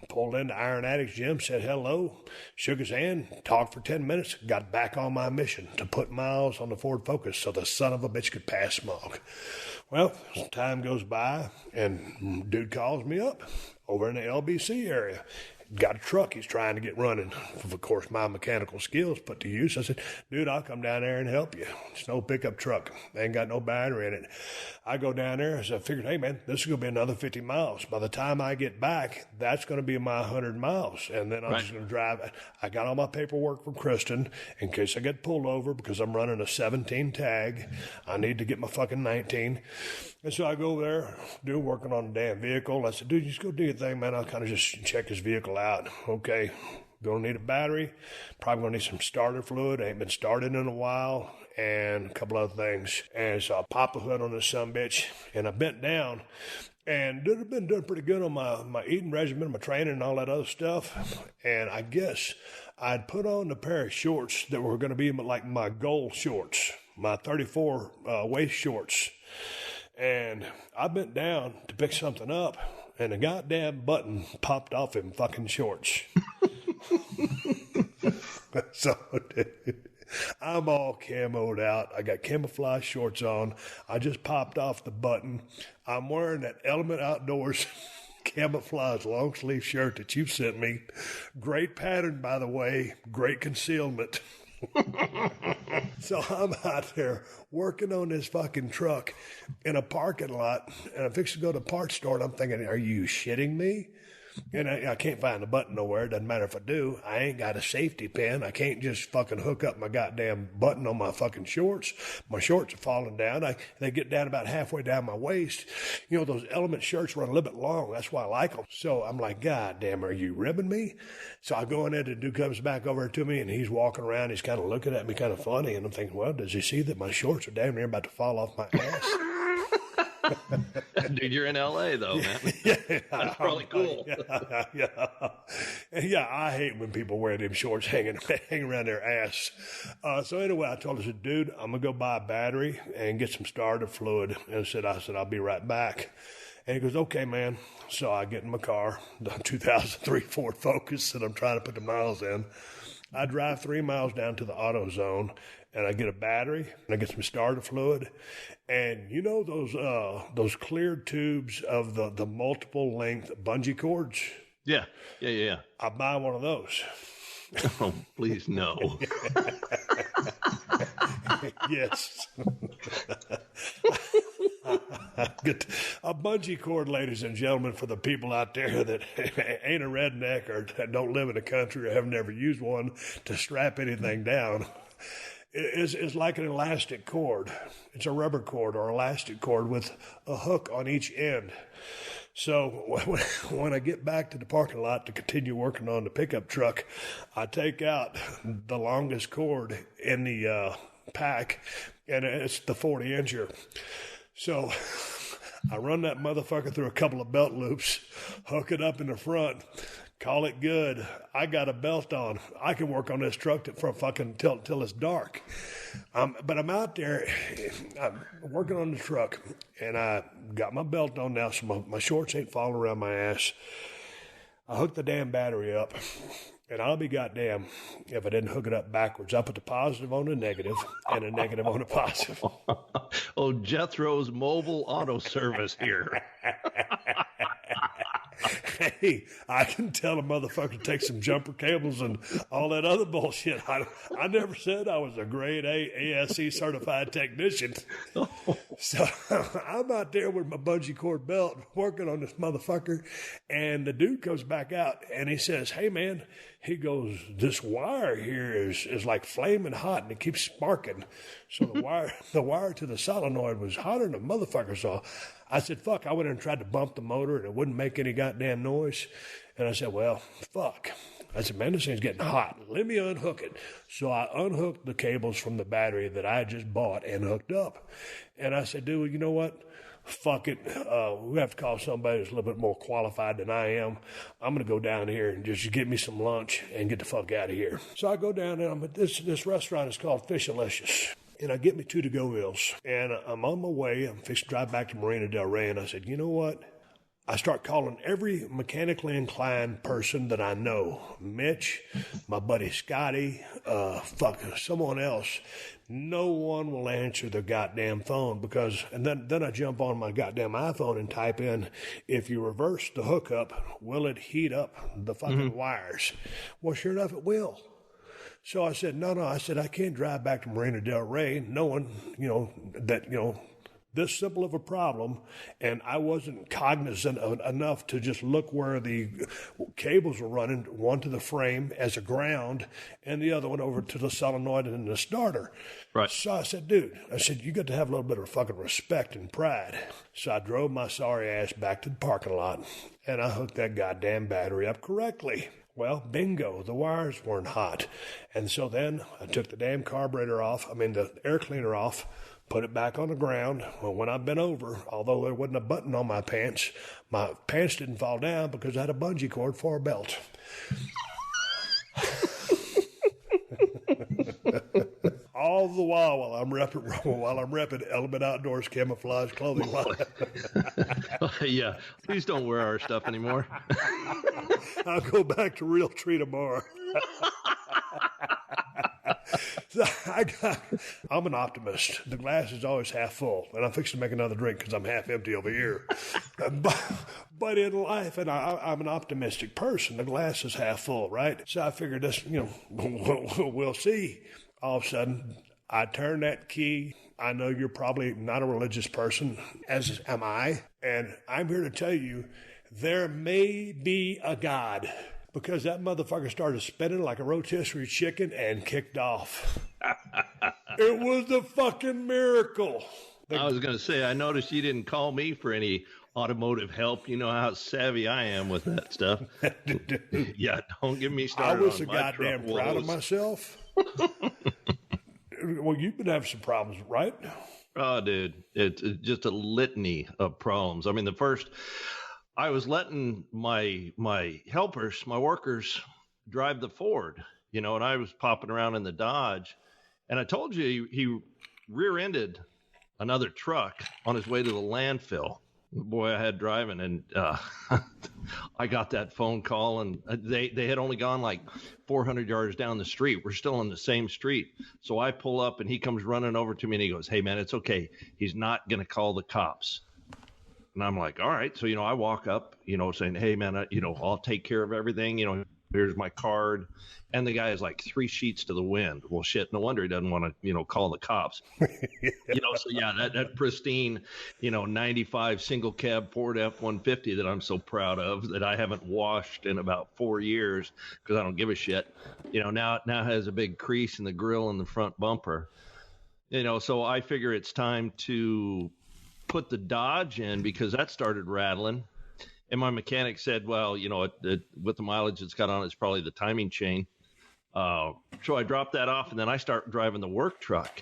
pulled into Iron Addicts gym, said hello, shook his hand, talked for 10 minutes, got back on my mission to put miles on the Ford Focus so the son of a bitch could pass smog. Well, time goes by and dude calls me up over in the LBC area. Got a truck he's trying to get running. Of course, my mechanical skills put to use. I said, dude, I'll come down there and help you. It's no pickup truck. They ain't got no battery in it. I go down there. So I figured, hey, man, this is going to be another 50 miles. By the time I get back, that's going to be my 100 miles. And then I'm just going to drive. I got all my paperwork from Kristen in case I get pulled over because I'm running a 17 tag. I need to get my fucking 19. And so I go there, working on the damn vehicle. I said, dude, just go do your thing, man. I'll kind of just check this vehicle out. Okay, gonna need a battery, probably gonna need some starter fluid. I ain't been started in a while, and a couple other things. And so I popped the hood on this sumbitch, and I bent down, and I've been doing pretty good on my eating regimen, my training, and all that other stuff. And I guess I'd put on a pair of shorts that were gonna be like my goal shorts, my 34 waist shorts. And I bent down to pick something up, and the goddamn button popped off in fucking shorts. So, dude, I'm all camoed out. I got camouflage shorts on. I just popped off the button. I'm wearing that Element Outdoors camouflage long sleeve shirt that you sent me. Great pattern, by the way. Great concealment. So I'm out there working on this fucking truck in a parking lot, and I'm fixing to go to the parts store, and I'm thinking, are you shitting me? And I can't find the button nowhere. It doesn't matter if I do. I ain't got a safety pin. I can't just fucking hook up my goddamn button on my fucking shorts. My shorts are falling down. They get down about halfway down my waist. Those Element shirts run a little bit long. That's why I like them. So I'm like, God damn, are you ribbing me? So I go in there, the dude comes back over to me, and he's walking around. He's kind of looking at me kind of funny. And I'm thinking, well, does he see that my shorts are damn near about to fall off my ass? Dude, you're in L.A. though, man. That's probably cool. Yeah, I hate when people wear them shorts hanging around their ass. So anyway, I told him, I said, dude, I'm going to go buy a battery and get some starter fluid. And I said, I'll be right back. And he goes, okay, man. So I get in my car, the 2003 Ford Focus that I'm trying to put the miles in. I drive 3 miles down to the AutoZone, and I get a battery, and I get some starter fluid. And those clear tubes of the multiple length bungee cords? Yeah. I buy one of those. Oh, please no. Yes. Get a bungee cord, ladies and gentlemen, for the people out there that ain't a redneck or don't live in the country or have never used one to strap anything down. It's like an elastic cord. It's a rubber cord or elastic cord with a hook on each end. So when I get back to the parking lot to continue working on the pickup truck, I take out the longest cord in the pack, and it's the 40-incher. So I run that motherfucker through a couple of belt loops, hook it up in the front, call it good. I got a belt on. I can work on this truck for fucking till it's dark. But I'm out there, I'm working on the truck, and I got my belt on now, so my shorts ain't falling around my ass. I hooked the damn battery up, and I'll be goddamn if I didn't hook it up backwards. I put the positive on the negative and the negative on the positive. Oh, Jethro's Mobile Auto Service here. Hey, I can tell a motherfucker to take some jumper cables and all that other bullshit. I never said I was a grade A ASC certified technician. So I'm out there with my bungee cord belt working on this motherfucker, and the dude comes back out and he says, hey man, he goes, this wire here is like flaming hot and it keeps sparking. So the wire to the solenoid was hotter than a motherfucker. So I said, fuck, I went in and tried to bump the motor and it wouldn't make any goddamn noise. And I said, well, fuck. I said, man, this thing's getting hot. Let me unhook it. So I unhooked the cables from the battery that I just bought and hooked up. And I said, dude, you know what? Fuck it. We have to call somebody that's a little bit more qualified than I am. I'm going to go down here and just get me some lunch and get the fuck out of here. So I go down there. This restaurant is called Fishalicious. And I get me 2 to-go meals. And I'm on my way. I'm fixing to drive back to Marina Del Rey. And I said, you know what? I start calling every mechanically inclined person that I know. Mitch, my buddy Scotty, someone else. No one will answer the goddamn phone and then I jump on my goddamn iPhone and type in, if you reverse the hookup, will it heat up the fucking wires? Well, sure enough, it will. So I said, no, I said, I can't drive back to Marina Del Rey knowing, this simple of a problem, and I wasn't cognizant enough to just look where the cables were running, one to the frame as a ground, and the other one over to the solenoid and the starter. Right. So I said, dude, you got to have a little bit of fucking respect and pride. So I drove my sorry ass back to the parking lot, and I hooked that goddamn battery up correctly. Well, bingo, the wires weren't hot. And so then I took the damn the air cleaner off, put it back on the ground. Well, when I bent over, although there wasn't a button on my pants didn't fall down because I had a bungee cord for a belt. All the while I'm repping Element Outdoors camouflage clothing line. Yeah, please don't wear our stuff anymore. I'll go back to Real Tree tomorrow. So I'm an optimist. The glass is always half full, and I'm fixing to make another drink because I'm half empty over here. But in life, and I'm an optimistic person, the glass is half full, right? So I figured this, we'll see. All of a sudden, I turn that key. I know you're probably not a religious person, as am I, and I'm here to tell you there may be a God. Because that motherfucker started spinning like a rotisserie chicken and kicked off. It was a fucking miracle. I was going to say, I noticed you didn't call me for any automotive help. You know how savvy I am with that stuff. Yeah, don't get me started. I was so goddamn proud of myself. Well, you've been having some problems, right? Oh, dude, it's just a litany of problems. I mean, I was letting my helpers, my workers, drive the Ford, and I was popping around in the Dodge. And I told you he rear-ended another truck on his way to the landfill. The boy I had driving, and I got that phone call, and they had only gone like 400 yards down the street. We're still on the same street. So I pull up, and he comes running over to me, and he goes, hey, man, it's okay. He's not going to call the cops. And I'm like, all right. So, I walk up, saying, hey, man, I'll take care of everything. Here's my card. And the guy is like 3 sheets to the wind. Well, shit, no wonder he doesn't want to, call the cops. So, yeah, that pristine, 95 single cab Ford F-150 that I'm so proud of that I haven't washed in about 4 years because I don't give a shit, now has a big crease in the grill and the front bumper. So I figure it's time to put the Dodge in because that started rattling. And my mechanic said, well, with the mileage it's got on, it's probably the timing chain. So I dropped that off, and then I start driving the work truck.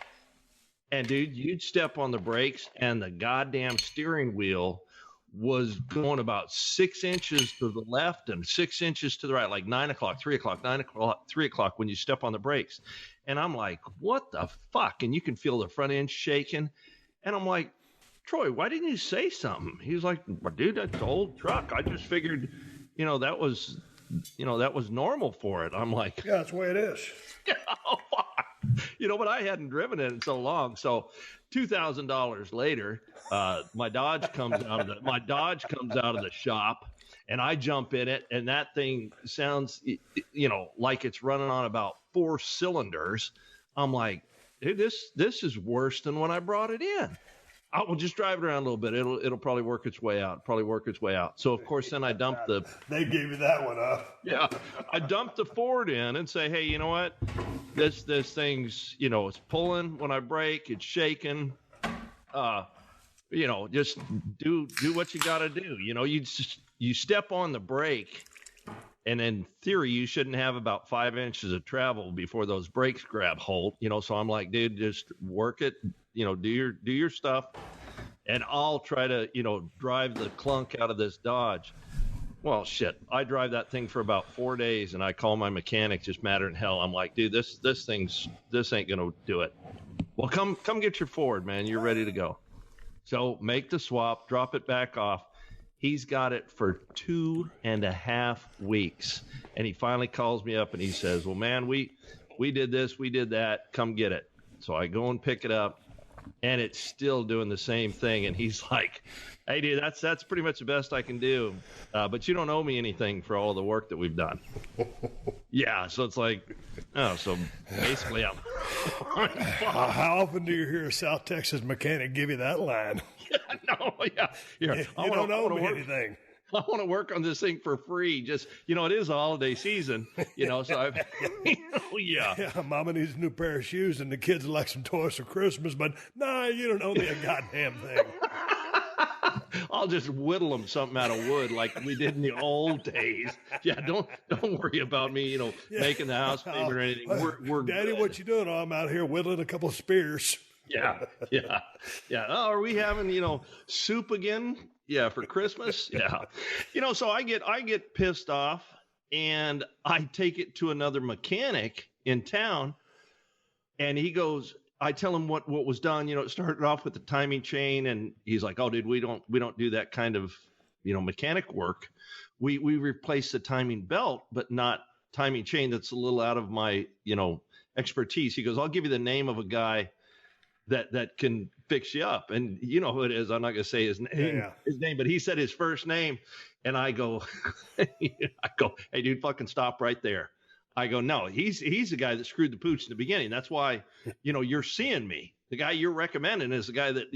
And dude, you'd step on the brakes and the goddamn steering wheel was going about 6 inches to the left and 6 inches to the right, like 9 o'clock, 3 o'clock, 9 o'clock, 3 o'clock when you step on the brakes. And I'm like, what the fuck? And you can feel the front end shaking. And I'm like, Troy, why didn't you say something? He was like, well, dude, that's an old truck. I just figured, that was normal for it. I'm like, yeah, that's the way it is. Oh, fuck. But I hadn't driven it in so long. So $2,000 later, my Dodge comes out of the shop, and I jump in it, and that thing sounds, like it's running on about 4 cylinders. I'm like, dude, this is worse than when I brought it in. I will just drive it around a little bit. It'll probably work its way out. So of course, then I dumped the. They gave you that one up. Yeah, I dumped the Ford in and say, hey, you know what? This thing's it's pulling when I brake. It's shaking. Just do what you got to do. You step on the brake, and in theory, you shouldn't have about 5 inches of travel before those brakes grab hold. So I'm like, dude, just work it. Do your stuff, and I'll try to, drive the clunk out of this Dodge. Well, shit, I drive that thing for about 4 days, and I call my mechanic just madder than hell. I'm like, dude, this ain't gonna do it. Well, come get your Ford, man. You're ready to go. So make the swap, drop it back off. He's got it for 2.5 weeks, and he finally calls me up and he says, well, man, we did this, we did that. Come get it. So I go and pick it up. And it's still doing the same thing. And he's like, hey, dude, that's pretty much the best I can do. But you don't owe me anything for all the work that we've done. Yeah. So it's like, so basically I'm how often do you hear a South Texas mechanic give you that line? Yeah. You don't owe me anything. I want to work on this thing for free. Just, it is a holiday season, so I've, yeah. Mama needs a new pair of shoes and the kids like some toys for Christmas, but nah, you don't owe me a goddamn thing. I'll just whittle them something out of wood like we did in the old days. Yeah, don't worry about me, making the house payment or anything. We're Daddy, good. what you doing? Oh, I'm out here whittling a couple of spears. Yeah. Oh, are we having, soup again? Yeah, for Christmas. Yeah. So I get pissed off and I take it to another mechanic in town, and he goes, I tell him what was done. It started off with the timing chain, and he's like, oh, dude, we don't do that kind of, mechanic work. We replace the timing belt, but not timing chain. That's a little out of my, expertise. He goes, I'll give you the name of a guy that can fix you up. And you know who it is. I'm not going to say his name, but he said his first name. And I go, hey, dude, fucking stop right there. I go, no, he's the guy that screwed the pooch in the beginning. That's why, you're seeing me. The guy you're recommending is the guy that,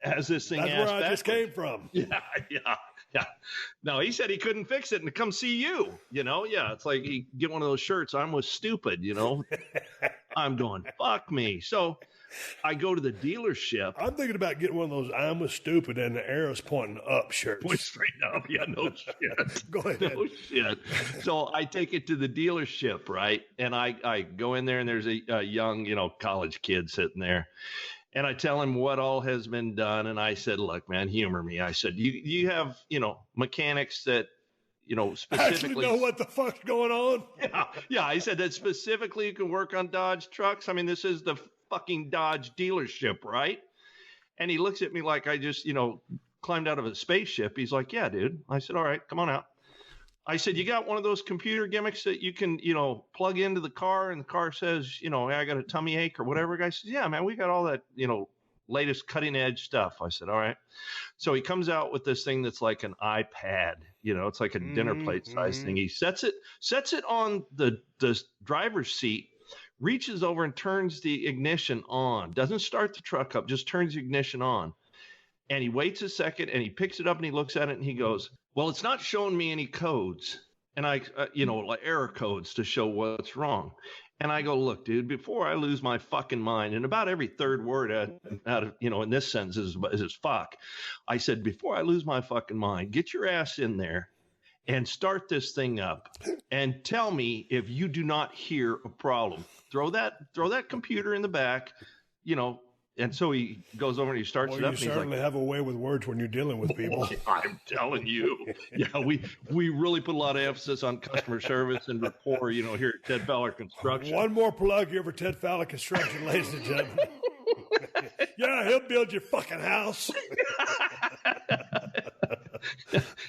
has this thing. That's where I just came from. Yeah. No, he said he couldn't fix it and to come see you, Yeah, it's like you get one of those shirts, I'm was stupid, I'm going, fuck me. So I go to the dealership. I'm thinking about getting one of those I'm was stupid and the arrow's pointing up shirts. Point straight up. Yeah, no shit. Go ahead. No shit. So I take it to the dealership, right? And I go in there and there's a young, college kid sitting there. And I tell him what all has been done. And I said, look, man, humor me. I said, you have, mechanics that, specifically actually know what the fuck's going on. Yeah. I said that specifically you can work on Dodge trucks. I mean, this is the fucking Dodge dealership, right? And he looks at me like I just, climbed out of a spaceship. He's like, yeah, dude. I said, all right, come on out. I said, you got one of those computer gimmicks that you can, plug into the car and the car says, hey, I got a tummy ache or whatever. The guy says, yeah, man, we got all that, latest cutting edge stuff. I said, all right. So he comes out with this thing that's like an iPad, it's like a dinner plate size thing. He sets it on the driver's seat, reaches over and turns the ignition on, doesn't start the truck up, just turns the ignition on. And he waits a second and he picks it up and he looks at it and he goes, well, it's not showing me any codes. And like error codes to show what's wrong. And I go, look, dude, before I lose my fucking mind, and about every third word out of, in this sentence is fuck. I said, before I lose my fucking mind, get your ass in there and start this thing up and tell me if you do not hear a problem. Throw that computer in the back, And so he goes over and he starts it up. You certainly have a way with words when you're dealing with people. I'm telling you. Yeah, we really put a lot of emphasis on customer service and rapport, here at Ted Fowler Construction. One more plug here for Ted Fowler Construction, ladies and gentlemen. Yeah, he'll build your fucking house.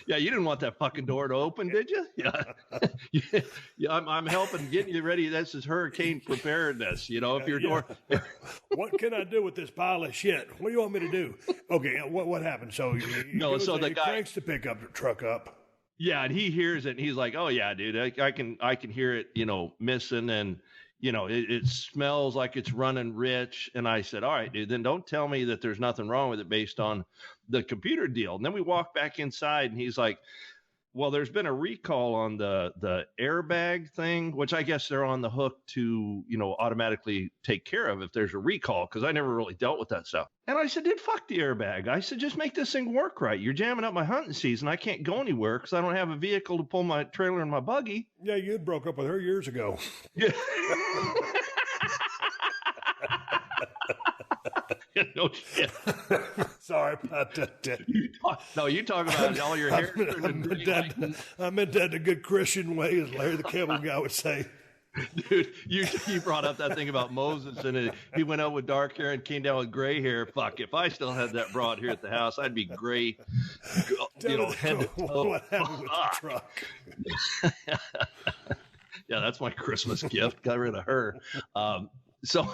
Yeah, you didn't want that fucking door to open, did you? Yeah. Yeah, I'm helping getting you ready. This is hurricane preparedness. If your door. What can I do with this pile of shit? What do you want me to do? Okay, what happened? So the guy cranks the pickup truck up. Yeah, and he hears it, and he's like, "Oh yeah, dude, I can hear it, missing, and it smells like it's running rich." And I said, "All right, dude, then don't tell me that there's nothing wrong with it based on the computer deal." And then we walk back inside, and he's like, "Well, there's been a recall on the airbag thing, which I guess they're on the hook to, automatically take care of if there's a recall, because I never really dealt with that stuff." And I said, "Dude, fuck the airbag." I said, "Just make this thing work right. You're jamming up my hunting season. I can't go anywhere because I don't have a vehicle to pull my trailer and my buggy." Yeah, you broke up with her years ago. Yeah. No shit. Sorry about that. You talk about all your hair. I meant that in a good Christian way, as Larry the Cable Guy would say. Dude, you brought up that thing about Moses, and he went out with dark hair and came down with gray hair. Fuck, if I still had that broad here at the house, I'd be gray, head to toe. What happened with the truck? Yeah, that's my Christmas gift. Got rid of her. So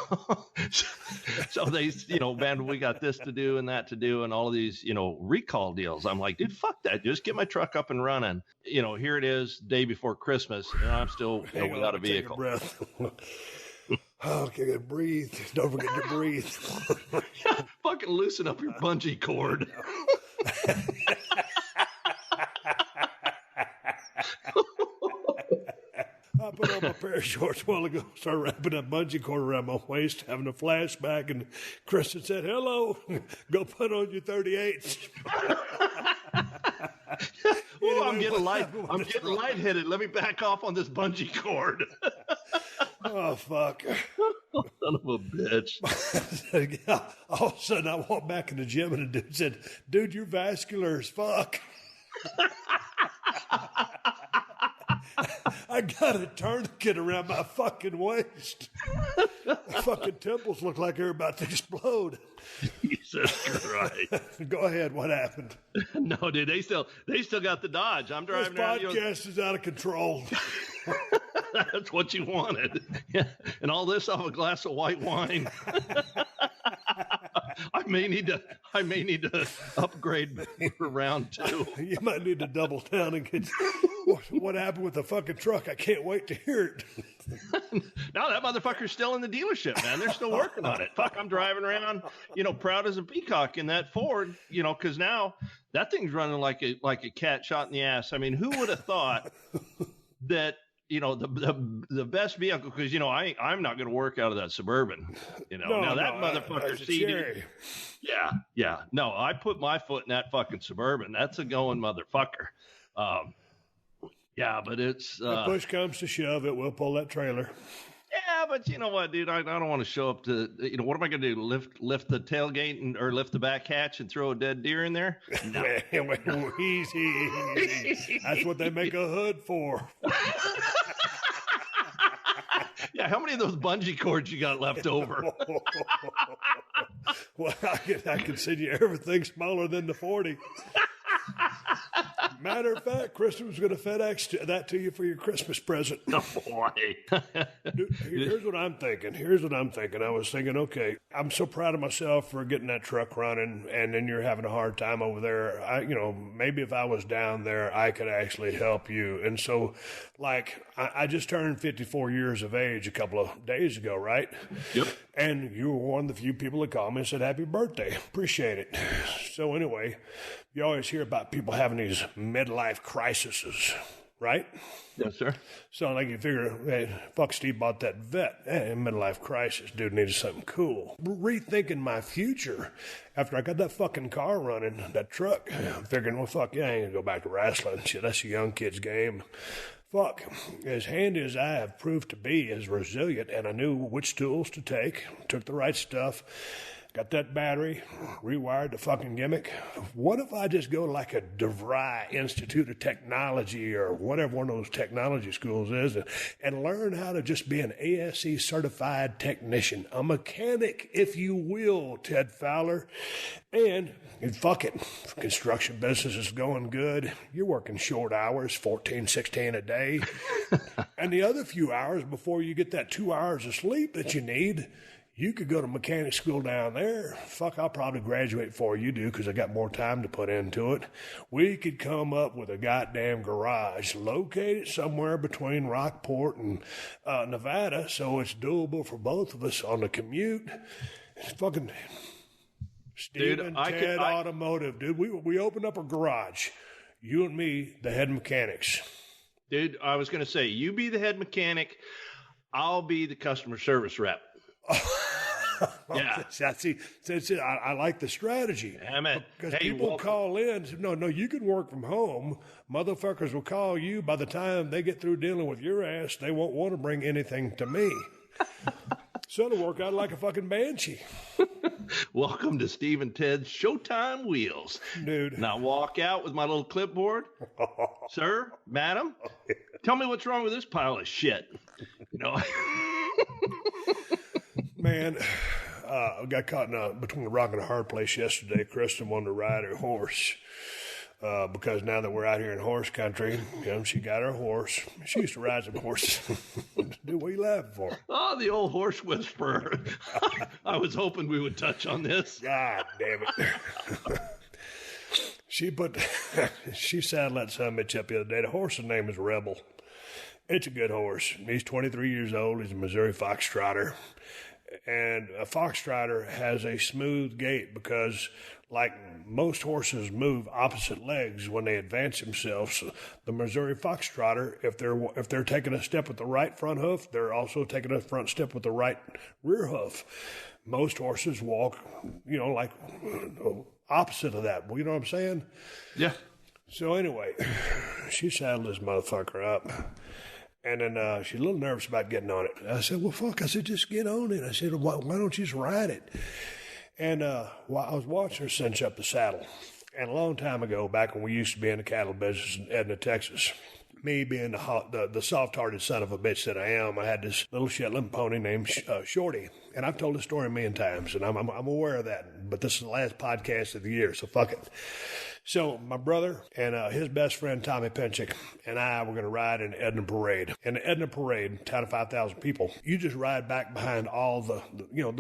they, man, we got this to do and that to do and all of these, recall deals. I'm like, dude, fuck that. Just get my truck up and running. Here it is, day before Christmas, and I'm still without a vehicle. Take a breath. Okay, breathe. Don't forget to breathe. Fucking loosen up your bungee cord. I put on my pair of shorts a while ago, started wrapping a bungee cord around my waist, having a flashback, and Kristen said, "Hello, go put on your 38s." I'm getting lightheaded. Let me back off on this bungee cord. Oh, fuck. Son of a bitch. Yeah, all of a sudden, I walked back in the gym, and a dude said, "Dude, you're vascular as fuck." I got a tourniquet around my fucking waist. My fucking temples look like they're about to explode. Jesus Christ. Go ahead. What happened? No, dude, they still got the Dodge. I'm driving around. This podcast is out of control. That's what you wanted. Yeah. And all this off a glass of white wine. I may need to upgrade for round 2. You might need to double down and get what happened with the fucking truck. I can't wait to hear it. No, that motherfucker's still in the dealership, man. They're still working on it. Fuck, I'm driving around, proud as a peacock in that Ford, because now that thing's running like a cat shot in the ass. I mean, who would have thought that, the best vehicle, because, I'm not going to work out of that Suburban, motherfucker seated. Yeah. No, I put my foot in that fucking Suburban. That's a going motherfucker. Yeah, but it's... If push comes to shove, it will pull that trailer. Yeah, but you know what, dude? I don't want to show up to... what am I going to do? Lift the tailgate or lift the back hatch and throw a dead deer in there? No. Easy. That's what they make a hood for. Yeah, how many of those bungee cords you got left over? Well, I can send you everything smaller than the 40. Matter of fact, Kristen was going to FedEx that to you for your Christmas present. Oh, boy. Dude, here's what I'm thinking. I was thinking, okay, I'm so proud of myself for getting that truck running, and then you're having a hard time over there. Maybe if I was down there, I could actually help you. And so, I just turned 54 years of age a couple of days ago, right? Yep. And you were one of the few people that called me and said, "Happy birthday." Appreciate it. So anyway, you always hear about people having these midlife crises, right? Yes, sir. So you figure, hey, fuck, Steve bought that vet. Hey, midlife crisis. Dude needed something cool. Rethinking my future after I got that fucking car running, that truck. I'm figuring, well, fuck, yeah, I ain't going to go back to wrestling. Shit, that's a young kid's game. Fuck, as handy as I have proved to be, as resilient, and I knew which tools to take, took the right stuff, got that battery, rewired the fucking gimmick. What if I just go like a DeVry Institute of Technology or whatever one of those technology schools is and learn how to just be an ASE certified technician, a mechanic, if you will, Ted Fowler. And fuck it, construction business is going good. You're working short hours, 14, 16 a day. And the other few hours before you get that 2 hours of sleep that you need, you could go to mechanic school down there. Fuck, I'll probably graduate before you do because I got more time to put into it. We could come up with a goddamn garage located somewhere between Rockport and Nevada, so it's doable for both of us on the commute. It's fucking Steve and Ted Automotive, dude. We opened up a garage. You and me, the head mechanics. Dude, I was going to say, you be the head mechanic. I'll be the customer service rep. Yeah. See, I like the strategy. Damn it. Because people call in and say, no, you can work from home. Motherfuckers will call you. By the time they get through dealing with your ass, they won't want to bring anything to me. So it'll work out like a fucking banshee. Welcome to Steve and Ted's Showtime Wheels. Dude. And I walk out with my little clipboard. Sir, madam, tell me what's wrong with this pile of shit. You know. Man, I got caught between a rock and a hard place yesterday. Kristen wanted to ride her horse because now that we're out here in horse country, she got her horse. She used to ride some horses. Dude, what are you laughing for? Oh, the old horse whisperer. I was hoping we would touch on this. God damn it. She saddled that son of a bitch up the other day. The horse's name is Rebel. It's a good horse. He's 23 years old. He's a Missouri Foxtrotter. And a Foxtrotter has a smooth gait because, like most horses move opposite legs when they advance themselves, the Missouri Foxtrotter, if they're taking a step with the right front hoof, they're also taking a front step with the right rear hoof. Most horses walk, like opposite of that. You know what I'm saying? Yeah. So anyway, she saddled this motherfucker up. And then she's a little nervous about getting on it. I said, well, fuck. I said, just get on it. I said, why don't you just ride it? And I was watching her cinch up the saddle. And a long time ago, back when we used to be in the cattle business in Edna, Texas, me being the soft-hearted son of a bitch that I am, I had this little Shetland pony named Shorty. And I've told the story a million times, and I'm aware of that. But this is the last podcast of the year, so fuck it. So my brother and his best friend, Tommy Pinchick, and I were going to ride in the Edna Parade. In the Edna Parade, town of 5,000 people, you just ride back behind all the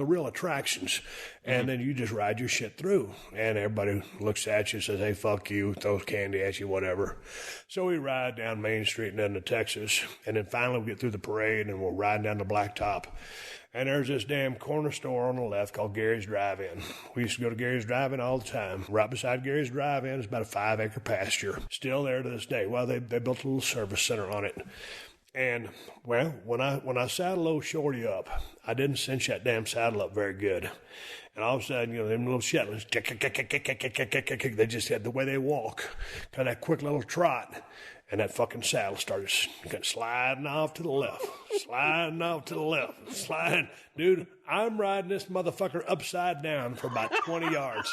real attractions, and then you just ride your shit through. And everybody looks at you, says, hey, fuck you, throws candy at you, whatever. So we ride down Main Street in Edna, Texas, and then finally we get through the parade, and we're riding down the Blacktop. And there's this damn corner store on the left called Gary's Drive-In. We used to go to Gary's Drive-In all the time. Right beside Gary's Drive-In is about a 5-acre pasture. Still there to this day. Well, they built a little service center on it. And, well, when I saddled old Shorty up, I didn't cinch that damn saddle up very good. And all of a sudden, them little Shetlands, they just had the way they walk, kind of that quick little trot. And that fucking saddle started sliding off to the left, sliding off to the left, sliding. Dude, I'm riding this motherfucker upside down for about 20 yards.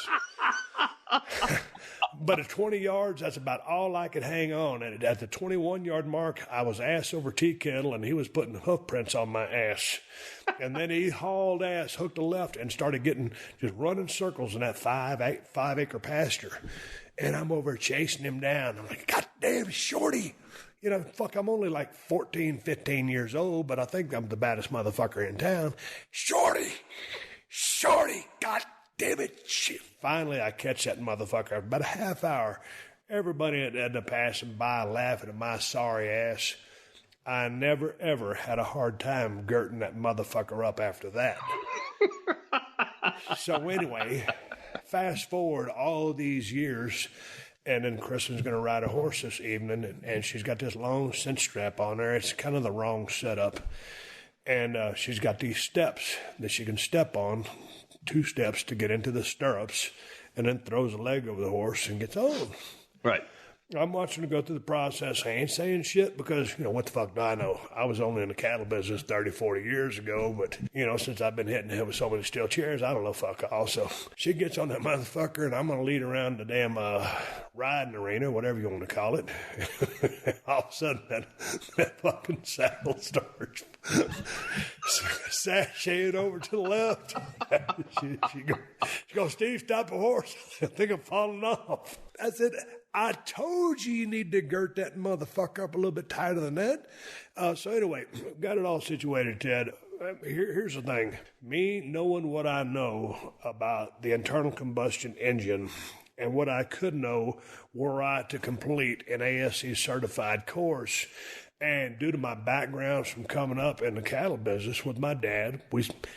But at 20 yards, that's about all I could hang on. And at the 21-yard mark, I was ass over tea kettle, and he was putting hoof prints on my ass. And then he hauled ass, hooked a left, and started just running circles in that 5-acre pasture. And I'm over chasing him down. I'm like, God damn, Shorty. I'm only like 14, 15 years old, but I think I'm the baddest motherfucker in town. Shorty, God damn it. Shit. Finally, I catch that motherfucker. About a half hour, everybody ended up passing by laughing at my sorry ass. I never, ever had a hard time girting that motherfucker up after that. So anyway, fast forward all these years, and then Kristen's going to ride a horse this evening, and she's got this long cinch strap on her. It's kind of the wrong setup. And she's got these steps that she can step on, 2 steps to get into the stirrups, and then throws a leg over the horse and gets on. Right. I'm watching her go through the process. I ain't saying shit because, what the fuck do I know? I was only in the cattle business 30, 40 years ago, but, since I've been hitting him with so many steel chairs, I don't know fuck all. So she gets on that motherfucker, and I'm going to lead around the damn riding arena, whatever you want to call it. All of a sudden, that fucking saddle starts sashaying over to the left. She goes, Steve, stop the horse. I think I'm falling off. I said, I told you need to girt that motherfucker up a little bit tighter than that. So anyway, got it all situated, Ted. Here's the thing. Me knowing what I know about the internal combustion engine and what I could know were I to complete an ASE certified course. And due to my backgrounds from coming up in the cattle business with my dad,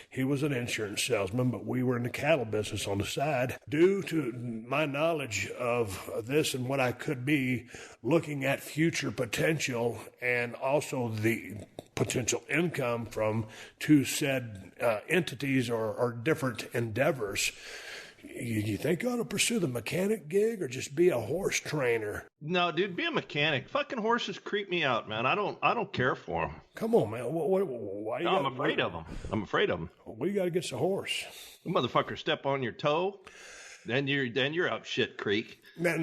he was an insurance salesman, but we were in the cattle business on the side. Due to my knowledge of this and what I could be looking at future potential and also the potential income from two said entities or different endeavors, you think you ought to pursue the mechanic gig or just be a horse trainer? No, dude, be a mechanic. Fucking horses creep me out, man. I don't care for them. Come on, man. Why you I'm afraid of them. I'm afraid of them. We got against the horse. The motherfucker step on your toe, then you're up shit creek. No.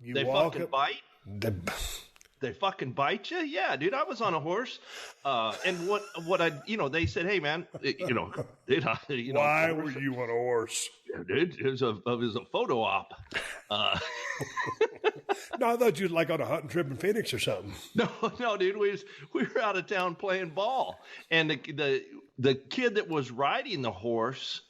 They fucking bite. They fucking bite you? Yeah, dude, I was on a horse. And what I, they said, hey, man, why were you on a horse? Yeah, dude, it was a photo op. No, I thought you was like on a hunting trip in Phoenix or something. No, dude, we were out of town playing ball. And the kid that was riding the horse,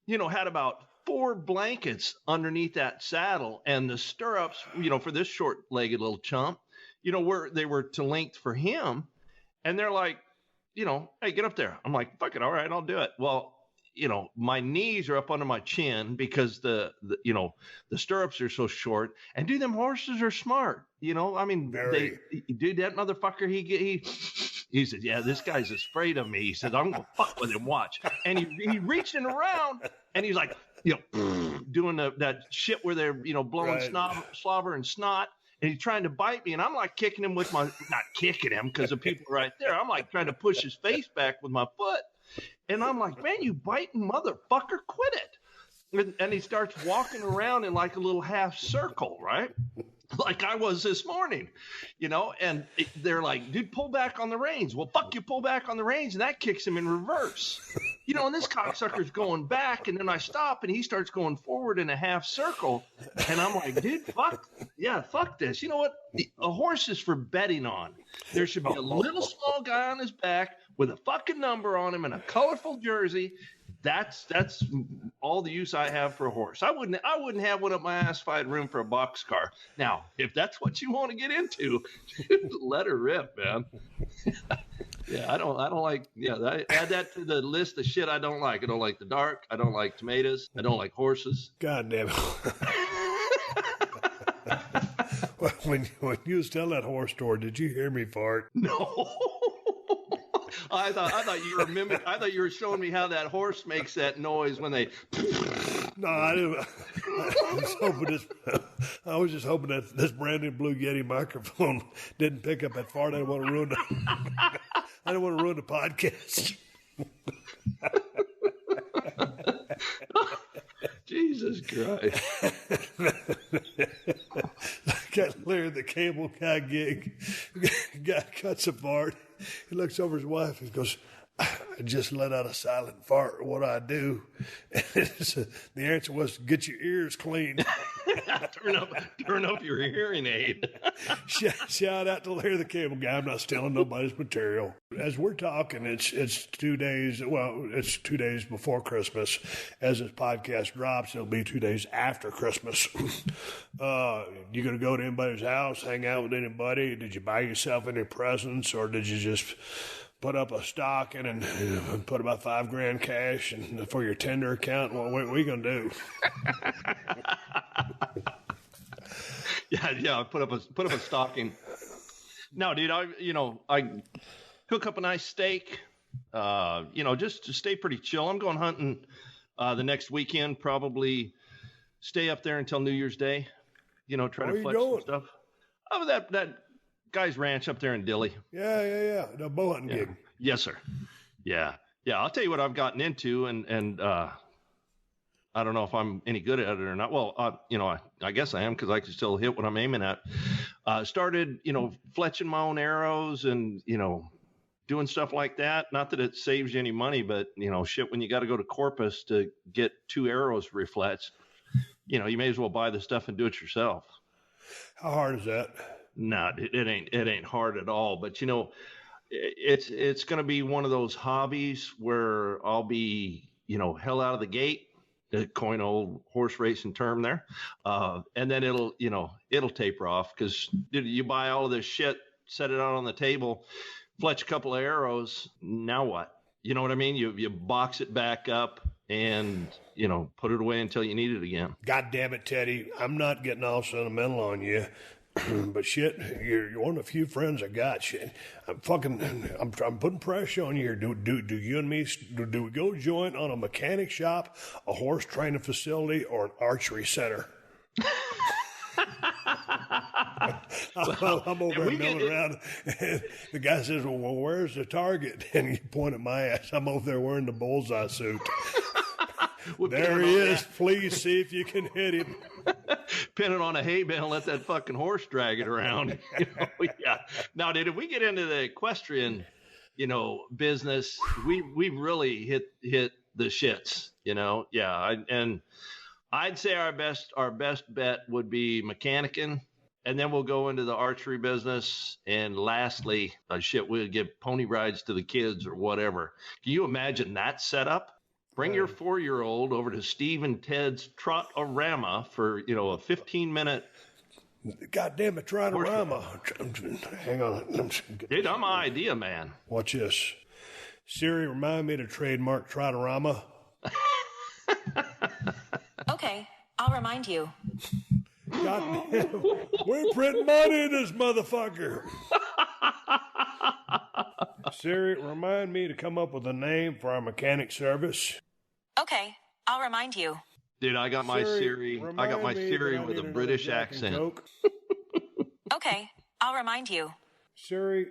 had about 4 blankets underneath that saddle, and the stirrups, for this short-legged little chump, where they were to length for him. And they're like, hey, get up there. I'm like, fuck it. All right, I'll do it. Well, my knees are up under my chin because the stirrups are so short. And dude, them horses are smart. That motherfucker, he said, yeah, this guy's afraid of me. He said, I'm going to fuck with him, watch. And he reaching around and he's like, doing that shit where they're, blowing slobber and snot. And he's trying to bite me, and I'm like kicking him with not kicking him because the people are right there. I'm like trying to push his face back with my foot. And I'm like, man, you biting motherfucker, quit it. And he starts walking around in like a little half circle, right? Like I was this morning, and they're like, dude, pull back on the reins. Well, fuck you, pull back on the reins. And that kicks him in reverse. And this cocksucker's going back, and then I stop, and he starts going forward in a half circle. And I'm like, dude, fuck this. You know what? A horse is for betting on. There should be a little small guy on his back with a fucking number on him and a colorful jersey. That's all the use I have for a horse. I wouldn't have one up my ass-fied room for a boxcar. Now, if that's what you want to get into, let her rip, man. Yeah, I don't like. Yeah, add that to the list of shit I don't like. I don't like the dark. I don't like tomatoes. I don't like horses. God damn it. When you was telling that horse story, did you hear me fart? No. I thought you were mimicking. I thought you were showing me how that horse makes that noise when they. No, I didn't. I was just hoping that this brand new Blue Yeti microphone didn't pick up that fart. I didn't want to ruin I didn't want to ruin the podcast. Jesus Christ. Got Larry the Cable Guy gig. Guy cuts a fart. He looks over his wife and goes, I just let out a silent fart. What do I do? And the answer was, get your ears clean. Turn up your hearing aid. Shout out to Larry the Cable Guy. I'm not stealing nobody's material. As we're talking, it's 2 days. Well, it's 2 days before Christmas. As this podcast drops, it'll be 2 days after Christmas. You gonna go to anybody's house, hang out with anybody? Did you buy yourself any presents, or did you just put up a stocking and put about $5,000 cash and for your tender account? What are we gonna do? Yeah. I put up a stocking. No, dude. I cook up a nice steak. Just to stay pretty chill. I'm going hunting the next weekend. Probably stay up there until New Year's Day. Try to flex some stuff. Oh, that guy's ranch up there in Dilley. Yeah. The bow hunting gig. Yes, sir. Yeah. I'll tell you what I've gotten into, and I don't know if I'm any good at it or not. Well, I guess I am because I can still hit what I'm aiming at. Started, fletching my own arrows and, doing stuff like that. Not that it saves you any money, but, shit, when you got to go to Corpus to get 2 arrows refletched, you may as well buy the stuff and do it yourself. How hard is that? No, it ain't hard at all. But, it's going to be one of those hobbies where I'll be, hell out of the gate. Coin old horse racing term there. And then it'll taper off because you buy all of this shit, set it out on the table, fletch a couple of arrows. Now what? You know what I mean? You box it back up and, put it away until you need it again. God damn it, Teddy. I'm not getting all sentimental on you. But shit, you're one of the few friends I got. Shit, I'm putting pressure on you here. Do you and me, do we go joint on a mechanic shop, a horse training facility, or an archery center? I'm over there milling around, and the guy says, well, where's the target? And you point at my ass. I'm over there wearing the bullseye suit. There he is. Please see if you can hit him. Pin it on a hay bale and let that fucking horse drag it around. Yeah. Now, dude, if we get into the equestrian, business, we really hit the shits. Yeah. And I'd say our best bet would be mechanicking, and then we'll go into the archery business, and lastly, we'll give pony rides to the kids or whatever. Can you imagine that setup? Bring your 4-year-old over to Steve and Ted's Trot-O-Rama for, a 15-minute. God damn it, Trot-O-Rama. Hang on. Dude, I'm an idea, man. Watch this. Siri, remind me to trademark Trot-O-Rama. Okay, I'll remind you. God damn, we're printing money in this motherfucker. Siri, remind me to come up with a name for our mechanic service. Okay, I'll remind you. Dude, I got my Siri with a British accent. Okay, I'll remind you. Siri,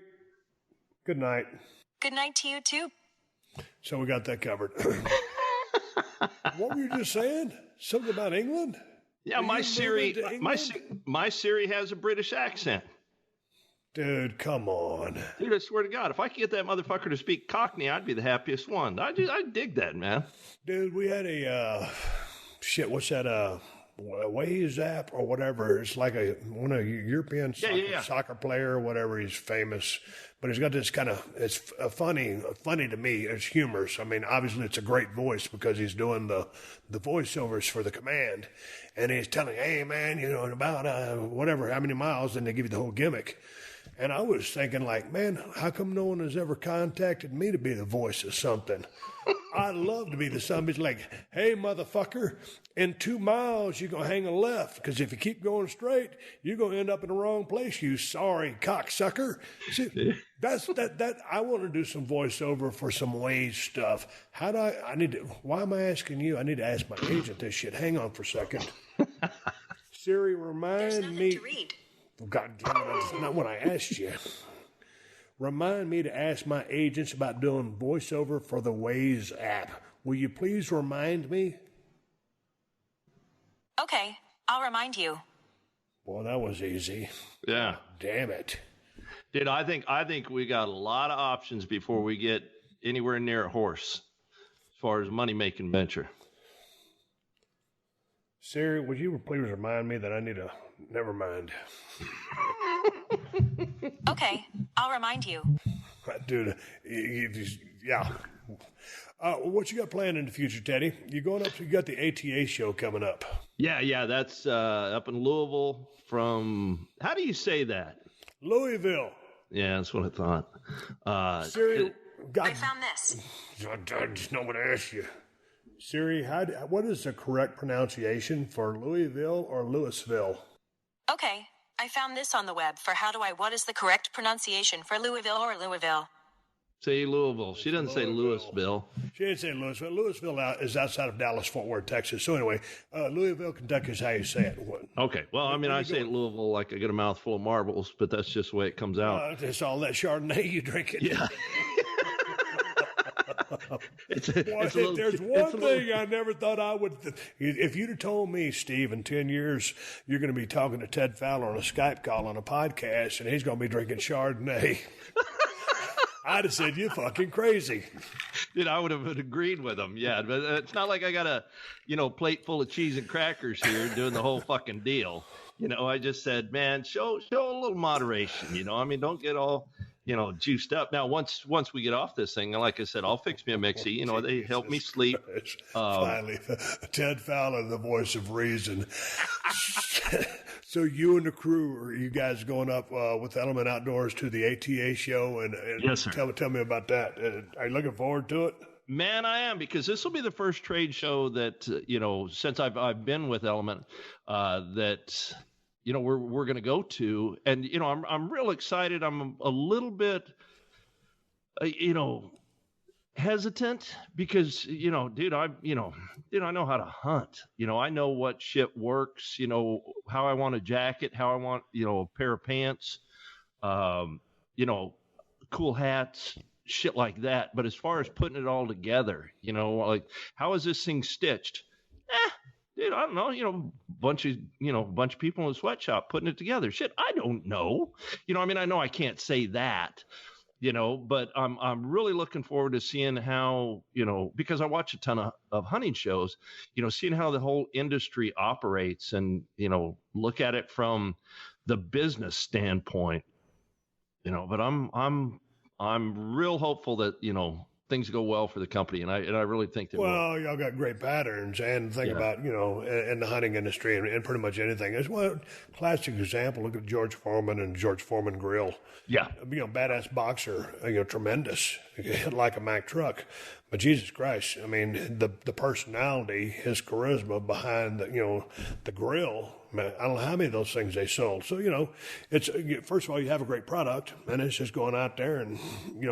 good night. Good night to you too. So we got that covered. What were you just saying? Something about England? Yeah, my Siri has a British accent. Dude, come on. Dude, I swear to God, if I could get that motherfucker to speak Cockney, I'd be the happiest one. I dig that, man. Dude, we had a, what's that, Waze app or whatever. It's like one of European soccer player or whatever. He's famous, but he's got this kind of, it's funny to me. It's humorous. I mean, obviously it's a great voice because he's doing the voiceovers for the command, and he's telling, hey man, in about whatever, how many miles, and they give you the whole gimmick. And I was thinking, like, man, how come no one has ever contacted me to be the voice of something? I'd love to be the somebody's like, hey, motherfucker, in 2 miles, you're going to hang a left, because if you keep going straight, you're going to end up in the wrong place, you sorry cocksucker. See, that. I want to do some voiceover for some Waze stuff. Why am I asking you? I need to ask my agent this shit. Hang on for a second. Siri, remind me. To read. God damn it, that's not what I asked you. Remind me to ask my agents about doing voiceover for the Waze app. Will you please remind me? Okay, I'll remind you. Well, that was easy. Yeah. God damn it. Dude, I think we got a lot of options before we get anywhere near a horse as far as money-making venture. Siri, would you please remind me that I need to... Never mind. Okay, I'll remind you. Dude, yeah. What you got planned in the future, Teddy? You got the ATA show coming up. Yeah, that's up in Louisville from, how do you say that? Louisville. Yeah, that's what I thought. Siri, I found this. I just know what to ask you. Siri, what is the correct pronunciation for Louisville or Louisville? Okay, I found this on the web for what is the correct pronunciation for Louisville or Louisville? Say Louisville. She doesn't say Louisville. She didn't say Louisville. Louisville is outside of Dallas-Fort Worth, Texas. So anyway, Louisville, Kentucky is how you say it. Okay. Well, I mean, I say Louisville like I get a mouthful of marbles, but that's just the way it comes out. It's all that Chardonnay you drink it. Yeah. There's one thing I never thought I would. If you'd have told me, Steve, in 10 years you're going to be talking to Ted Fowler on a Skype call on a podcast, and he's going to be drinking Chardonnay, I'd have said you're fucking crazy. Dude, I would have agreed with him. Yeah, but it's not like I got a, plate full of cheese and crackers here doing the whole fucking deal. I just said, man, show a little moderation. I mean, don't get all. Juiced up. Now, once we get off this thing, like I said, I'll fix me a mixie. They help me sleep. Finally, Ted Fowler, the voice of reason. So you and the crew, are you guys going up with Element Outdoors to the ATA show? And yes, sir. Tell me about that. Are you looking forward to it? Man, I am, because this will be the first trade show that, since I've been with Element, that we're going to go to, and I'm real excited. I'm a little bit, hesitant because dude, I know how to hunt. I know what shit works. How I want a jacket, how I want a pair of pants, cool hats, shit like that. But as far as putting it all together, like how is this thing stitched? Dude, I don't know, bunch of people in the sweatshop putting it together. Shit, I don't know. I mean, I know I can't say that, but I'm really looking forward to seeing how, because I watch a ton of hunting shows, seeing how the whole industry operates and, look at it from the business standpoint, but I'm real hopeful that, things go well for the company, and I really think they will. Well, y'all got great patterns, and think about, in the hunting industry and pretty much anything. As well, classic example, look at George Foreman and George Foreman Grill. Yeah. Badass boxer, tremendous, like a Mack truck. But Jesus Christ, I mean, the personality, his charisma behind the grill, man, I don't know how many of those things they sold. So, it's, first of all, you have a great product, and it's just going out there and,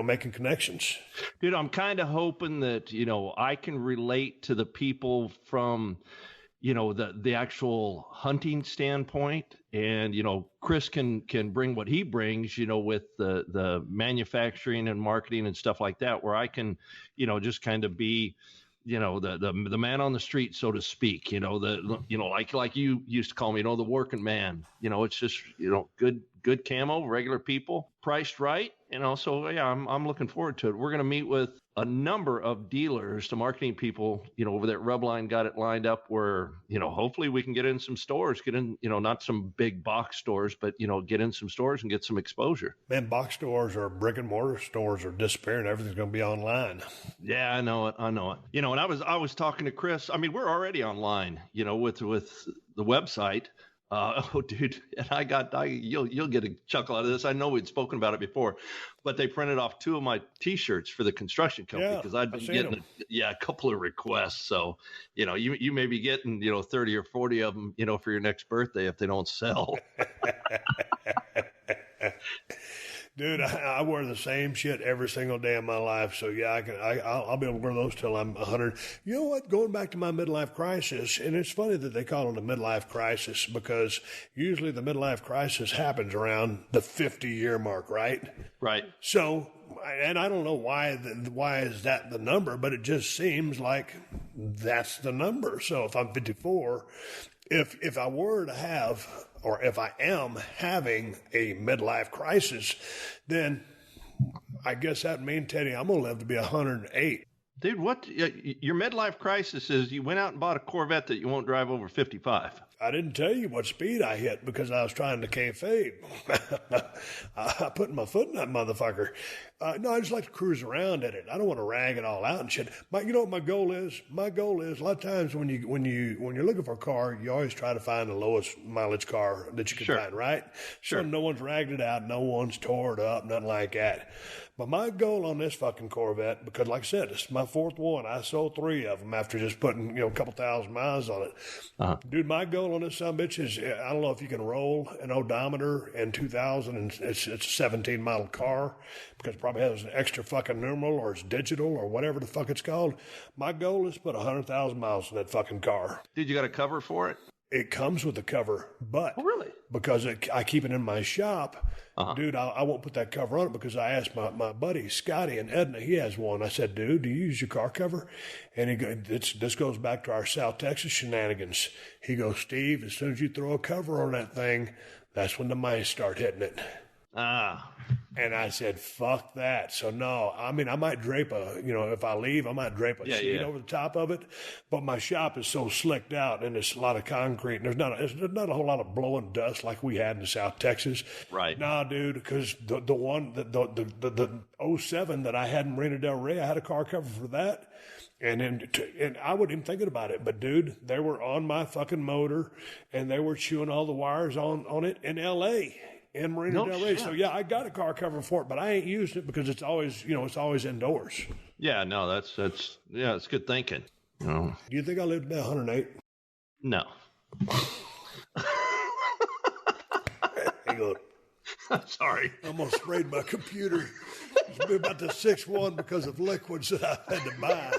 making connections. Dude, I'm kind of hoping that, I can relate to the people from, the actual hunting standpoint, and, Chris can bring what he brings, with the manufacturing and marketing and stuff like that, where I can, just kind of be, the man on the street, so to speak, like you used to call me, the working man, it's just, good camo, regular people, priced right, so yeah, I'm looking forward to it. We're going to meet with a number of dealers, the marketing people, over there at Rubline got it lined up where, hopefully we can get in some stores, get in, not some big box stores, but, get in some stores and get some exposure. Man, box stores or brick and mortar stores are disappearing. Everything's going to be online. Yeah, I know it. And I was talking to Chris. I mean, we're already online, with the website. Dude, and you'll get a chuckle out of this. I know we'd spoken about it before, but they printed off 2 of my T-shirts for the construction company because I'd been getting a couple of requests. So, you may be getting 30 or 40 of them, for your next birthday if they don't sell. Dude, I wear the same shit every single day of my life. So yeah, I'll be able to wear those till I'm 100. You know what? Going back to my midlife crisis, and it's funny that they call it a midlife crisis because usually the midlife crisis happens around the 50-year mark, right? Right. So, and I don't know why is that the number, but it just seems like that's the number. So if I'm 54, if I were to have, or if I am having a midlife crisis, then I guess that means, Teddy, I'm going to live to be 108. Dude, what your midlife crisis is you went out and bought a Corvette that you won't drive over 55. I didn't tell you what speed I hit because I was trying to kayfabe. I put my foot in that motherfucker. No, I just like to cruise around in it. I don't want to rag it all out and shit. But you know what my goal is? My goal is a lot of times when you're looking for a car, you always try to find the lowest mileage car that you can find, right? Sure. So no one's ragged it out, no one's tore it up, nothing like that. But my goal on this fucking Corvette, because like I said, it's my 4th one. I sold 3 of them after just putting, a couple thousand miles on it. Uh-huh. Dude, my goal deal on this sumbitch is, I don't know if you can roll an odometer in 2000, and it's a 17 model car, because it probably has an extra fucking numeral, or it's digital, or whatever the fuck it's called. My goal is to put 100,000 miles in that fucking car. Dude, you got a cover for it? It comes with a cover, but because I keep it in my shop, dude, I won't put that cover on it, because I asked my buddy Scotty and Edna, he has one. I said, dude, do you use your car cover? And this goes back to our South Texas shenanigans. He goes, Steve, as soon as you throw a cover on that thing, that's when the mice start hitting it. And I said, fuck that. So no, I mean, I might drape if I leave, I might drape a sheet over the top of it. But my shop is so slicked out, and it's a lot of concrete, and there's not a whole lot of blowing dust like we had in South Texas. Right. Nah, dude, because the 07 that I had in Marina Del Rey, I had a car cover for that. And I wasn't even thinking about it. But, dude, they were on my fucking motor, and they were chewing all the wires on it in L.A., in Marina Del Rey. So, yeah, I got a car cover for it, but I ain't used it because it's always indoors. Yeah, no, that's good thinking. Do you think I lived to be 108? No. Hey, look. I'm sorry. I almost sprayed my computer. It's been about the 6-1 because of liquids that I've had to buy.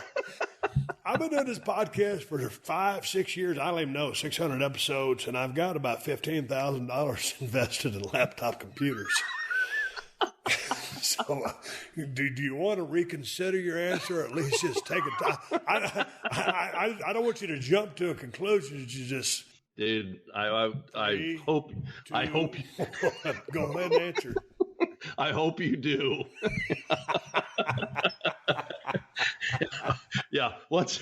I've been doing this podcast for 5-6 years. I don't even know, 600 episodes, and I've got about $15,000 invested in laptop computers. So, do you want to reconsider your answer, or at least just take a time? I don't want you to jump to a conclusion. You just, dude. I hope. Go ahead and answer. I hope you do. Yeah. Once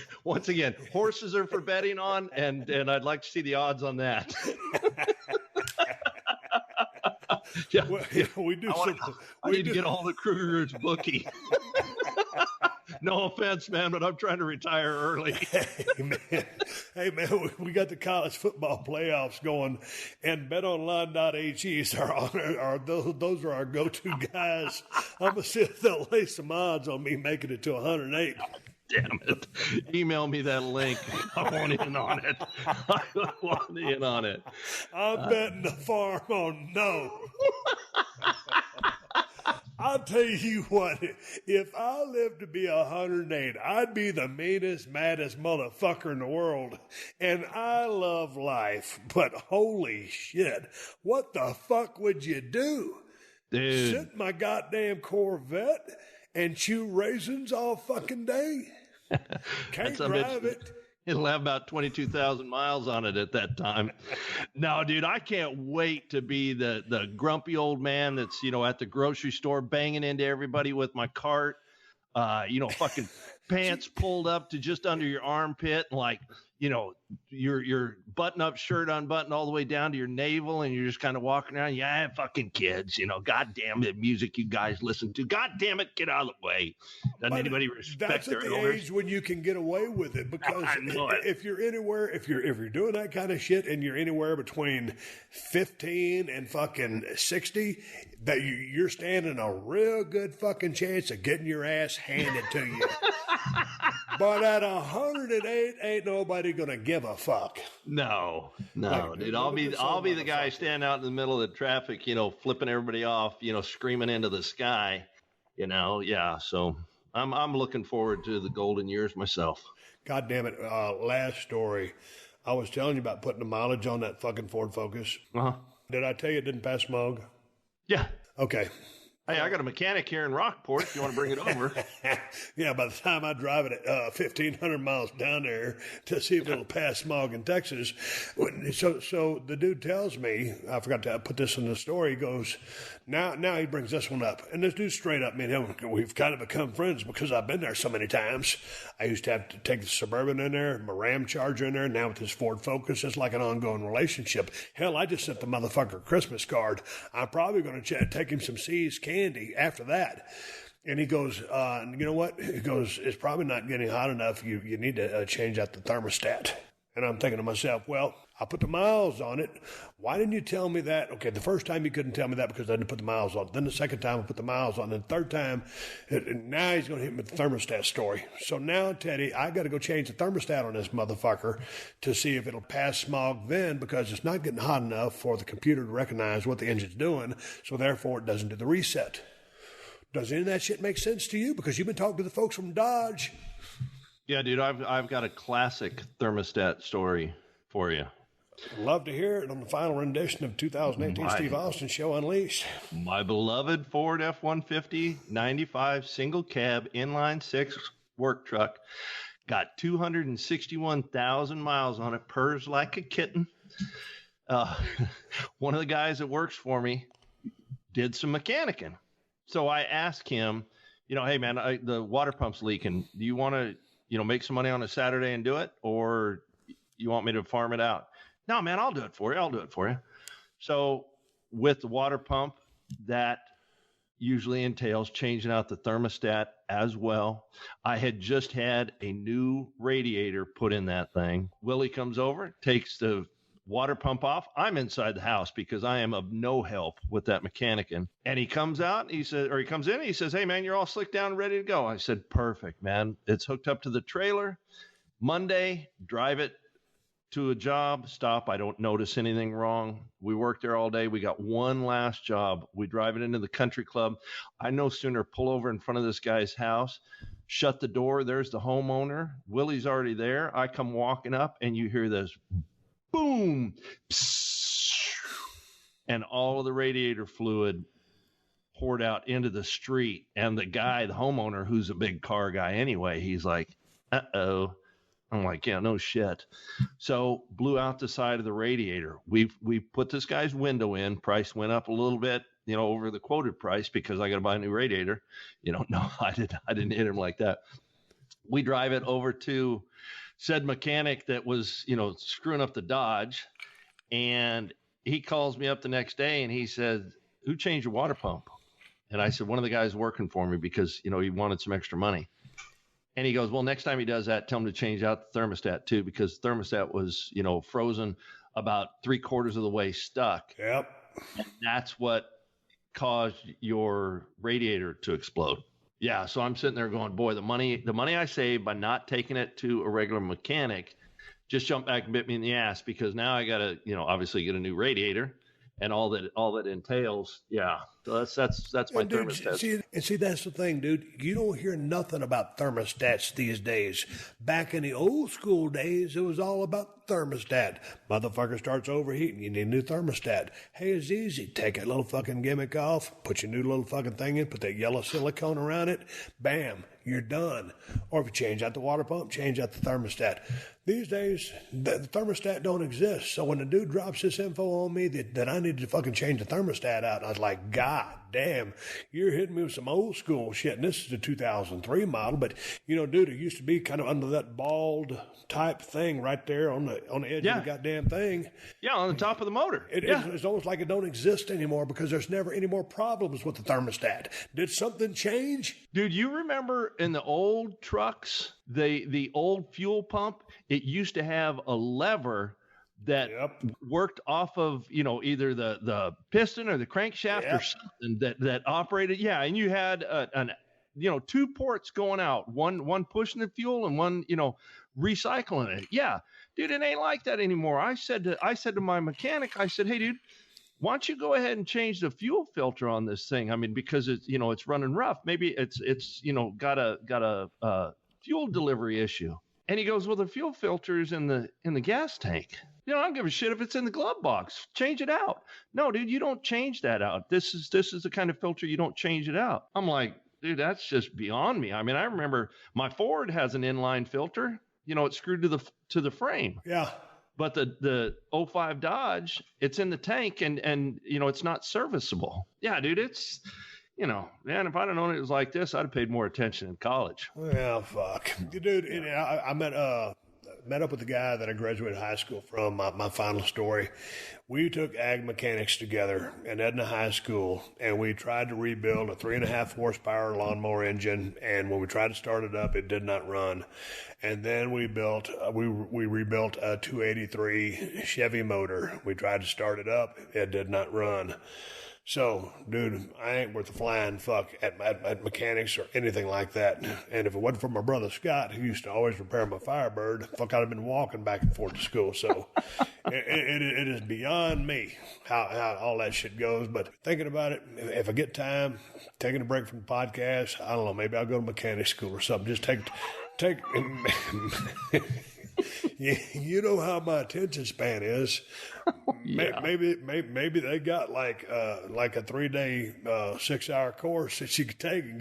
again, horses are for betting on, and I'd like to see the odds on that. Yeah, well, we do. I need to get all the Kruger's bookie. No offense, man, but I'm trying to retire early. Hey, man, we got the college football playoffs going, and betonline.ag those are our go-to guys. I'm going to see if they'll lay some odds on me making it to 108. Damn it. Email me that link. I want in on it. I want in on it. I'm betting the farm on no. I'll tell you what, if I lived to be 108, I'd be the meanest, maddest motherfucker in the world. And I love life, but holy shit, what the fuck would you do? Dude. Sit in my goddamn Corvette and chew raisins all fucking day? Can't drive it. It'll have about 22,000 miles on it at that time. No, dude, I can't wait to be the grumpy old man that's, at the grocery store banging into everybody with my cart, fucking pants pulled up to just under your armpit, and like, your button-up shirt unbuttoned all the way down to your navel, and you're just kind of walking around. Yeah, fucking kids, God damn it, music you guys listen to. God damn it, get out of the way. Doesn't anybody respect their elders? That's at the age when you can get away with it, because if you're anywhere, if you're doing that kind of shit, and you're anywhere between 15 and fucking 60, that you're standing a real good fucking chance of getting your ass handed to you. But at 108, ain't nobody gonna give a fuck. No, dude. I'll be the guy standing out in the middle of the traffic, flipping everybody off, screaming into the sky, Yeah, so I'm looking forward to the golden years myself. God damn it! Last story. I was telling you about putting the mileage on that fucking Ford Focus. Did I tell you it didn't pass smog? Yeah. Okay. Hey, I got a mechanic here in Rockport if you want to bring it over. Yeah, by the time I drive it at 1,500 miles down there to see if it'll pass smog in Texas. So the dude tells me, I forgot to put this in the story, he goes, now he brings this one up. And this dude's straight up, we've kind of become friends because I've been there so many times. I used to have to take the Suburban in there, my Ram Charger in there, now with this Ford Focus, it's like an ongoing relationship. Hell, I just sent the motherfucker a Christmas card. I'm probably going to take him some C's candy after that. And he goes, you know what? He goes, it's probably not getting hot enough. You need to change out the thermostat. And I'm thinking to myself, well, I put the miles on it. Why didn't you tell me that? Okay, the first time you couldn't tell me that because I didn't put the miles on it. Then the second time I put the miles on it. And the third time, now he's going to hit me with the thermostat story. So now, Teddy, I got to go change the thermostat on this motherfucker to see if it'll pass smog then, because it's not getting hot enough for the computer to recognize what the engine's doing. So therefore, it doesn't do the reset. Does any of that shit make sense to you? Because you've been talking to the folks from Dodge. Yeah, dude, I've got a classic thermostat story for you. Love to hear it on the final rendition of 2018 Steve Austin Show Unleashed. My beloved Ford F-150 95 single cab inline six work truck got 261,000 miles on it, purrs like a kitten. One of the guys that works for me did some mechanicking. So I asked him, hey man, the water pump's leaking. Do you want to, make some money on a Saturday and do it? Or you want me to farm it out? No, man, I'll do it for you. So with the water pump, that usually entails changing out the thermostat as well. I had just had a new radiator put in that thing. Willie comes over, takes the water pump off. I'm inside the house because I am of no help with that mechanicking. And he comes out, he comes in, and he says, hey, man, you're all slicked down and ready to go. I said, perfect, man. It's hooked up to the trailer. Monday, drive it to a job, stop. I don't notice anything wrong. We worked there all day. We got one last job. We drive it into the country club. I no sooner pull over in front of this guy's house, shut the door. There's the homeowner. Willie's already there. I come walking up, and you hear this boom, psst, and all of the radiator fluid poured out into the street. And the guy, the homeowner, who's a big car guy anyway, he's like, uh-oh. I'm like, yeah, no shit. So blew out the side of the radiator. We put this guy's window in. Price went up a little bit, over the quoted price because I got to buy a new radiator. No, I didn't hit him like that. We drive it over to said mechanic that was, screwing up the Dodge. And he calls me up the next day and he said, who changed your water pump? And I said, one of the guys working for me because, he wanted some extra money. And he goes, well, next time he does that, tell him to change out the thermostat too, because the thermostat was, frozen about 3/4 of the way stuck. Yep. And that's what caused your radiator to explode. Yeah. So I'm sitting there going, boy, the money I saved by not taking it to a regular mechanic just jumped back and bit me in the ass, because now I got to, obviously get a new radiator and all that entails. Yeah. So that's my thermostat. See, that's the thing, dude. You don't hear nothing about thermostats these days. Back in the old school days, it was all about thermostat. Motherfucker starts overheating. You need a new thermostat. Hey, it's easy. Take that little fucking gimmick off, put your new little fucking thing in, put that yellow silicone around it. Bam, you're done. Or if you change out the water pump, change out the thermostat. These days, the thermostat don't exist. So when the dude drops this info on me that I need to fucking change the thermostat out, I was like, God damn, you're hitting me with some old school shit. And this is the 2003 model, but dude, it used to be kind of under that bald type thing right there on the edge of the goddamn thing. Yeah, on the top of the motor. It's almost like it don't exist anymore because there's never any more problems with the thermostat. Did something change? Dude, you remember in the old trucks, the old fuel pump, it used to have a lever that worked off of, either the piston or the crankshaft or something that operated. Yeah. And you had two ports going out, one pushing the fuel and one, recycling it. Yeah, dude, it ain't like that anymore. I said to my mechanic, I said, hey, dude, why don't you go ahead and change the fuel filter on this thing? I mean, because it's, it's running rough. Maybe it's got a fuel delivery issue. And he goes, well, the fuel filter is in the gas tank. I don't give a shit if it's in the glove box. Change it out. No, dude, you don't change that out. This is the kind of filter you don't change it out. I'm like, dude, that's just beyond me. I mean, I remember my Ford has an inline filter. It's screwed to the frame. Yeah. But the 05 Dodge, it's in the tank and it's not serviceable. Yeah, dude, it's man, if I'd have known it was like this, I'd have paid more attention in college. Well, fuck. Dude, I met met up with the guy that I graduated high school from, my final story. We took ag mechanics together in Edna High School, and we tried to rebuild a 3.5 horsepower lawnmower engine. And when we tried to start it up, it did not run. And then we rebuilt a 283 Chevy motor. We tried to start it up. It did not run. So, dude, I ain't worth a flying fuck at mechanics or anything like that. And if it wasn't for my brother Scott, who used to always repair my Firebird, fuck, I'd have been walking back and forth to school. So it is beyond me how all that shit goes. But thinking about it, if I get time, taking a break from the podcast, I don't know, maybe I'll go to mechanic school or something. Just take you know how my attention span is. Yeah. Maybe they got like a 3-day 6-hour course that you could take and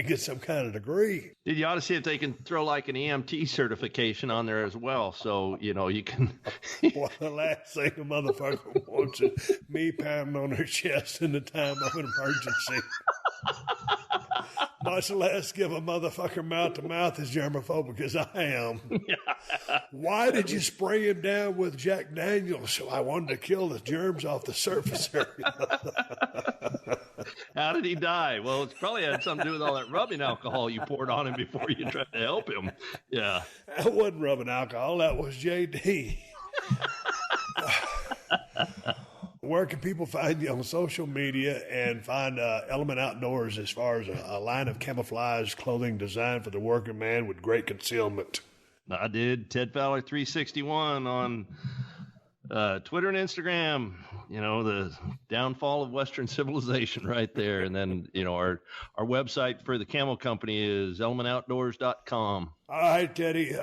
get some kind of degree. Dude, you ought to see if they can throw like an EMT certification on there as well, so you can. Well, the last thing a motherfucker wants is me pounding on their chest in the time of an emergency. Much less give a motherfucker mouth to mouth as germophobic as I am. Why did you spray him down with Jack Daniels? So I wanted to kill the germs off the surface area. How did he die? Well, it's probably had something to do with all that rubbing alcohol you poured on him before you tried to help him. Yeah. That wasn't rubbing alcohol. That was JD. Where can people find you on social media and find Element Outdoors as far as a line of camouflage clothing designed for the working man with great concealment? I did. Ted Fowler 361 on Twitter and Instagram. The downfall of Western civilization right there. And then, our website for the camo company is elementoutdoors.com. All right, Teddy.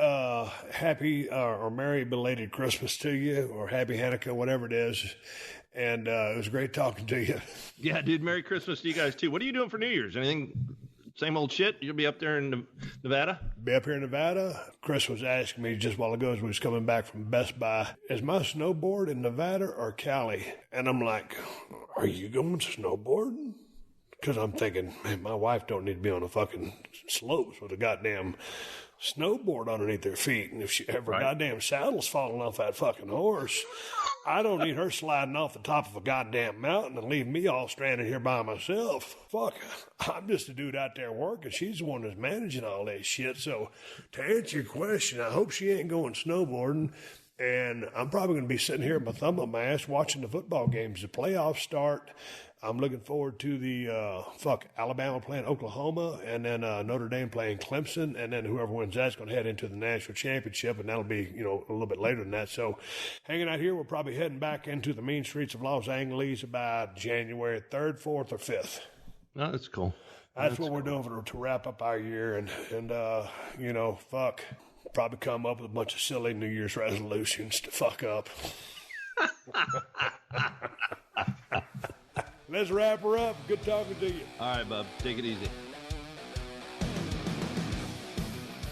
Happy or merry belated Christmas to you, or happy Hanukkah, whatever it is. And it was great talking to you. Yeah, dude. Merry Christmas to you guys, too. What are you doing for New Year's? Anything? Same old shit? You'll be up there in Nevada? Be up here in Nevada. Chris was asking me just a while ago as we was coming back from Best Buy, is my snowboard in Nevada or Cali? And I'm like, are you going snowboarding? Because I'm thinking, man, my wife don't need to be on the fucking slopes with a goddamn snowboard underneath their feet. And if she ever goddamn saddle's falling off that fucking horse, I don't need her sliding off the top of a goddamn mountain and leave me all stranded here by myself. Fuck, I'm just a dude out there working. She's the one that's managing all that shit. So to answer your question, I hope she ain't going snowboarding. And I'm probably going to be sitting here with my thumb on my ass watching the football games. The playoffs start. I'm looking forward to the Alabama playing Oklahoma, and then Notre Dame playing Clemson, and then whoever wins that's going to head into the national championship, and that'll be a little bit later than that. So, hanging out here, we're probably heading back into the mean streets of Los Angeles about January 3rd, 4th, or 5th. Oh, that's cool. That's what we're doing to wrap up our year, and probably come up with a bunch of silly New Year's resolutions to fuck up. Let's wrap her up. Good talking to you. All right, bub. Take it easy.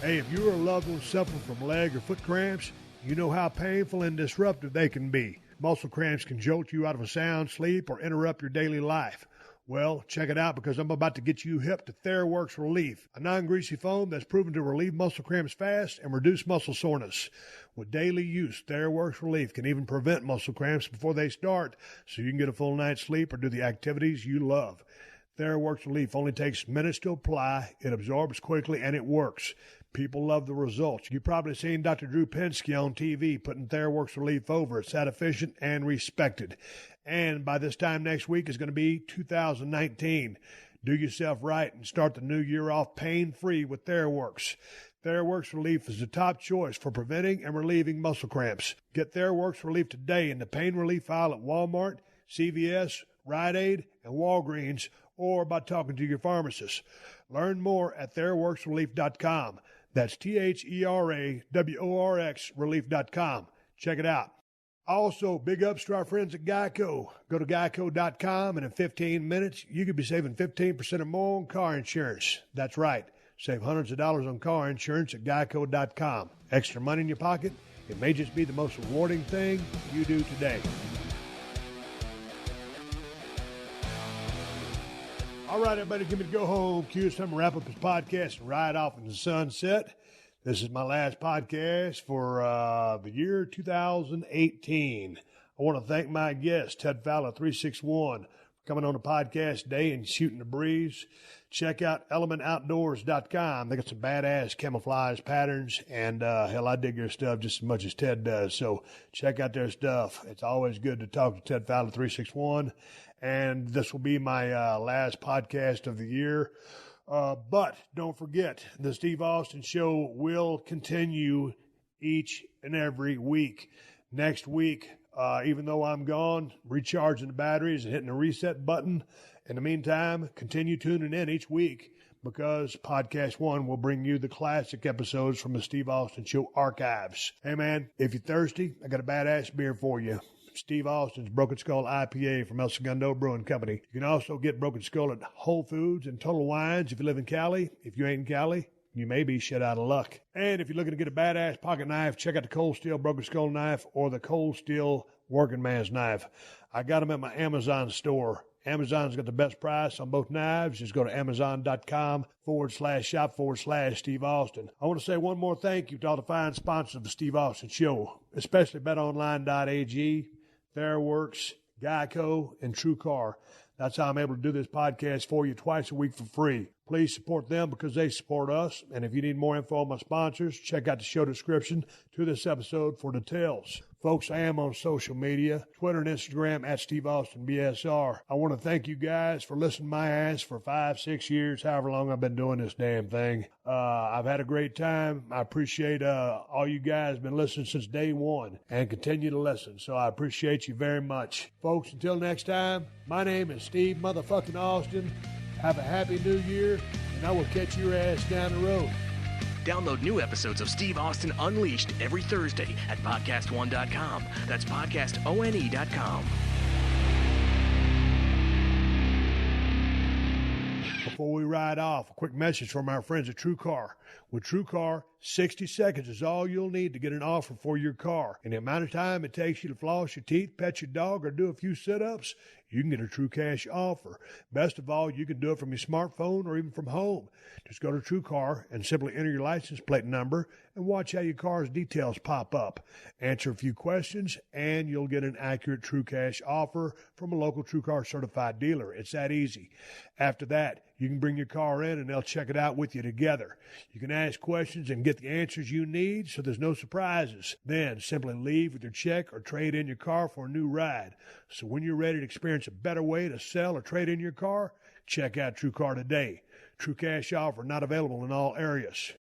Hey, if you or a loved one suffering from leg or foot cramps, you know how painful and disruptive they can be. Muscle cramps can jolt you out of a sound sleep or interrupt your daily life. Well, check it out, because I'm about to get you hip to TheraWorks Relief, a non-greasy foam that's proven to relieve muscle cramps fast and reduce muscle soreness. With daily use, TheraWorks Relief can even prevent muscle cramps before they start, so you can get a full night's sleep or do the activities you love. TheraWorks Relief only takes minutes to apply, it absorbs quickly, and it works. People love the results. You've probably seen Dr. Drew Pinsky on TV putting TheraWorks Relief over. It's that efficient and respected. And by this time next week is going to be 2019. Do yourself right and start the new year off pain-free with TheraWorks. TheraWorks Relief is the top choice for preventing and relieving muscle cramps. Get TheraWorks Relief today in the pain relief aisle at Walmart, CVS, Rite Aid, and Walgreens, or by talking to your pharmacist. Learn more at TheraWorksRelief.com. That's TheraWorks Relief.com. Check it out. Also, big ups to our friends at Geico. Go to Geico.com, and in 15 minutes, you could be saving 15% or more on car insurance. That's right. Save hundreds of dollars on car insurance at Geico.com. Extra money in your pocket? It may just be the most rewarding thing you do today. All right, everybody, give me to go home. Cue us time to wrap up this podcast and ride off in the sunset. This is my last podcast for the year 2018. I want to thank my guest, Ted Fowler 361, for coming on the podcast today and shooting the breeze. Check out elementoutdoors.com. They got some badass camouflage patterns, and hell, I dig their stuff just as much as Ted does. So check out their stuff. It's always good to talk to Ted Fowler 361, and this will be my last podcast of the year. But don't forget, the Steve Austin Show will continue each and every week. Next week, even though I'm gone, recharging the batteries and hitting the reset button. In the meantime, continue tuning in each week because PodcastOne will bring you the classic episodes from the Steve Austin Show archives. Hey, man, if you're thirsty, I got a badass beer for you. Steve Austin's Broken Skull IPA from El Segundo Brewing Company. You can also get Broken Skull at Whole Foods and Total Wines if you live in Cali. If you ain't in Cali, you may be shut out of luck. And if you're looking to get a badass pocket knife, check out the Cold Steel Broken Skull knife or the Cold Steel Working Man's knife. I got them at my Amazon store. Amazon's got the best price on both knives. Just go to amazon.com/shop/Steve Austin. I want to say one more thank you to all the fine sponsors of the Steve Austin Show, especially BetOnline.ag, Fairworks, Geico, and TrueCar. That's how I'm able to do this podcast for you twice a week for free. Please support them because they support us. And if you need more info on my sponsors, check out the show description to this episode for details. Folks, I am on social media, Twitter and Instagram at Steve Austin BSR. I want to thank you guys for listening to my ass for 5-6 years, however long I've been doing this damn thing. I've had a great time. I appreciate all you guys been listening since day one and continue to listen. So I appreciate you very much. Folks, until next time, my name is Steve motherfucking Austin. Have a happy new year, and I will catch your ass down the road. Download new episodes of Steve Austin Unleashed every Thursday at PodcastOne.com. That's PodcastOne.com. Before we ride off, a quick message from our friends at TrueCar. With TrueCar, 60 seconds is all you'll need to get an offer for your car. In the amount of time it takes you to floss your teeth, pet your dog, or do a few sit-ups, you can get a true cash offer. Best of all, you can do it from your smartphone or even from home. Just go to TrueCar and simply enter your license plate number and watch how your car's details pop up. Answer a few questions, and you'll get an accurate true cash offer from a local TrueCar certified dealer. It's that easy. After that, you can bring your car in, and they'll check it out with you together. You can ask questions and get the answers you need, so there's no surprises. Then simply leave with your check or trade in your car for a new ride. So when you're ready to experience a better way to sell or trade in your car, check out TrueCar today. True cash offer not available in all areas.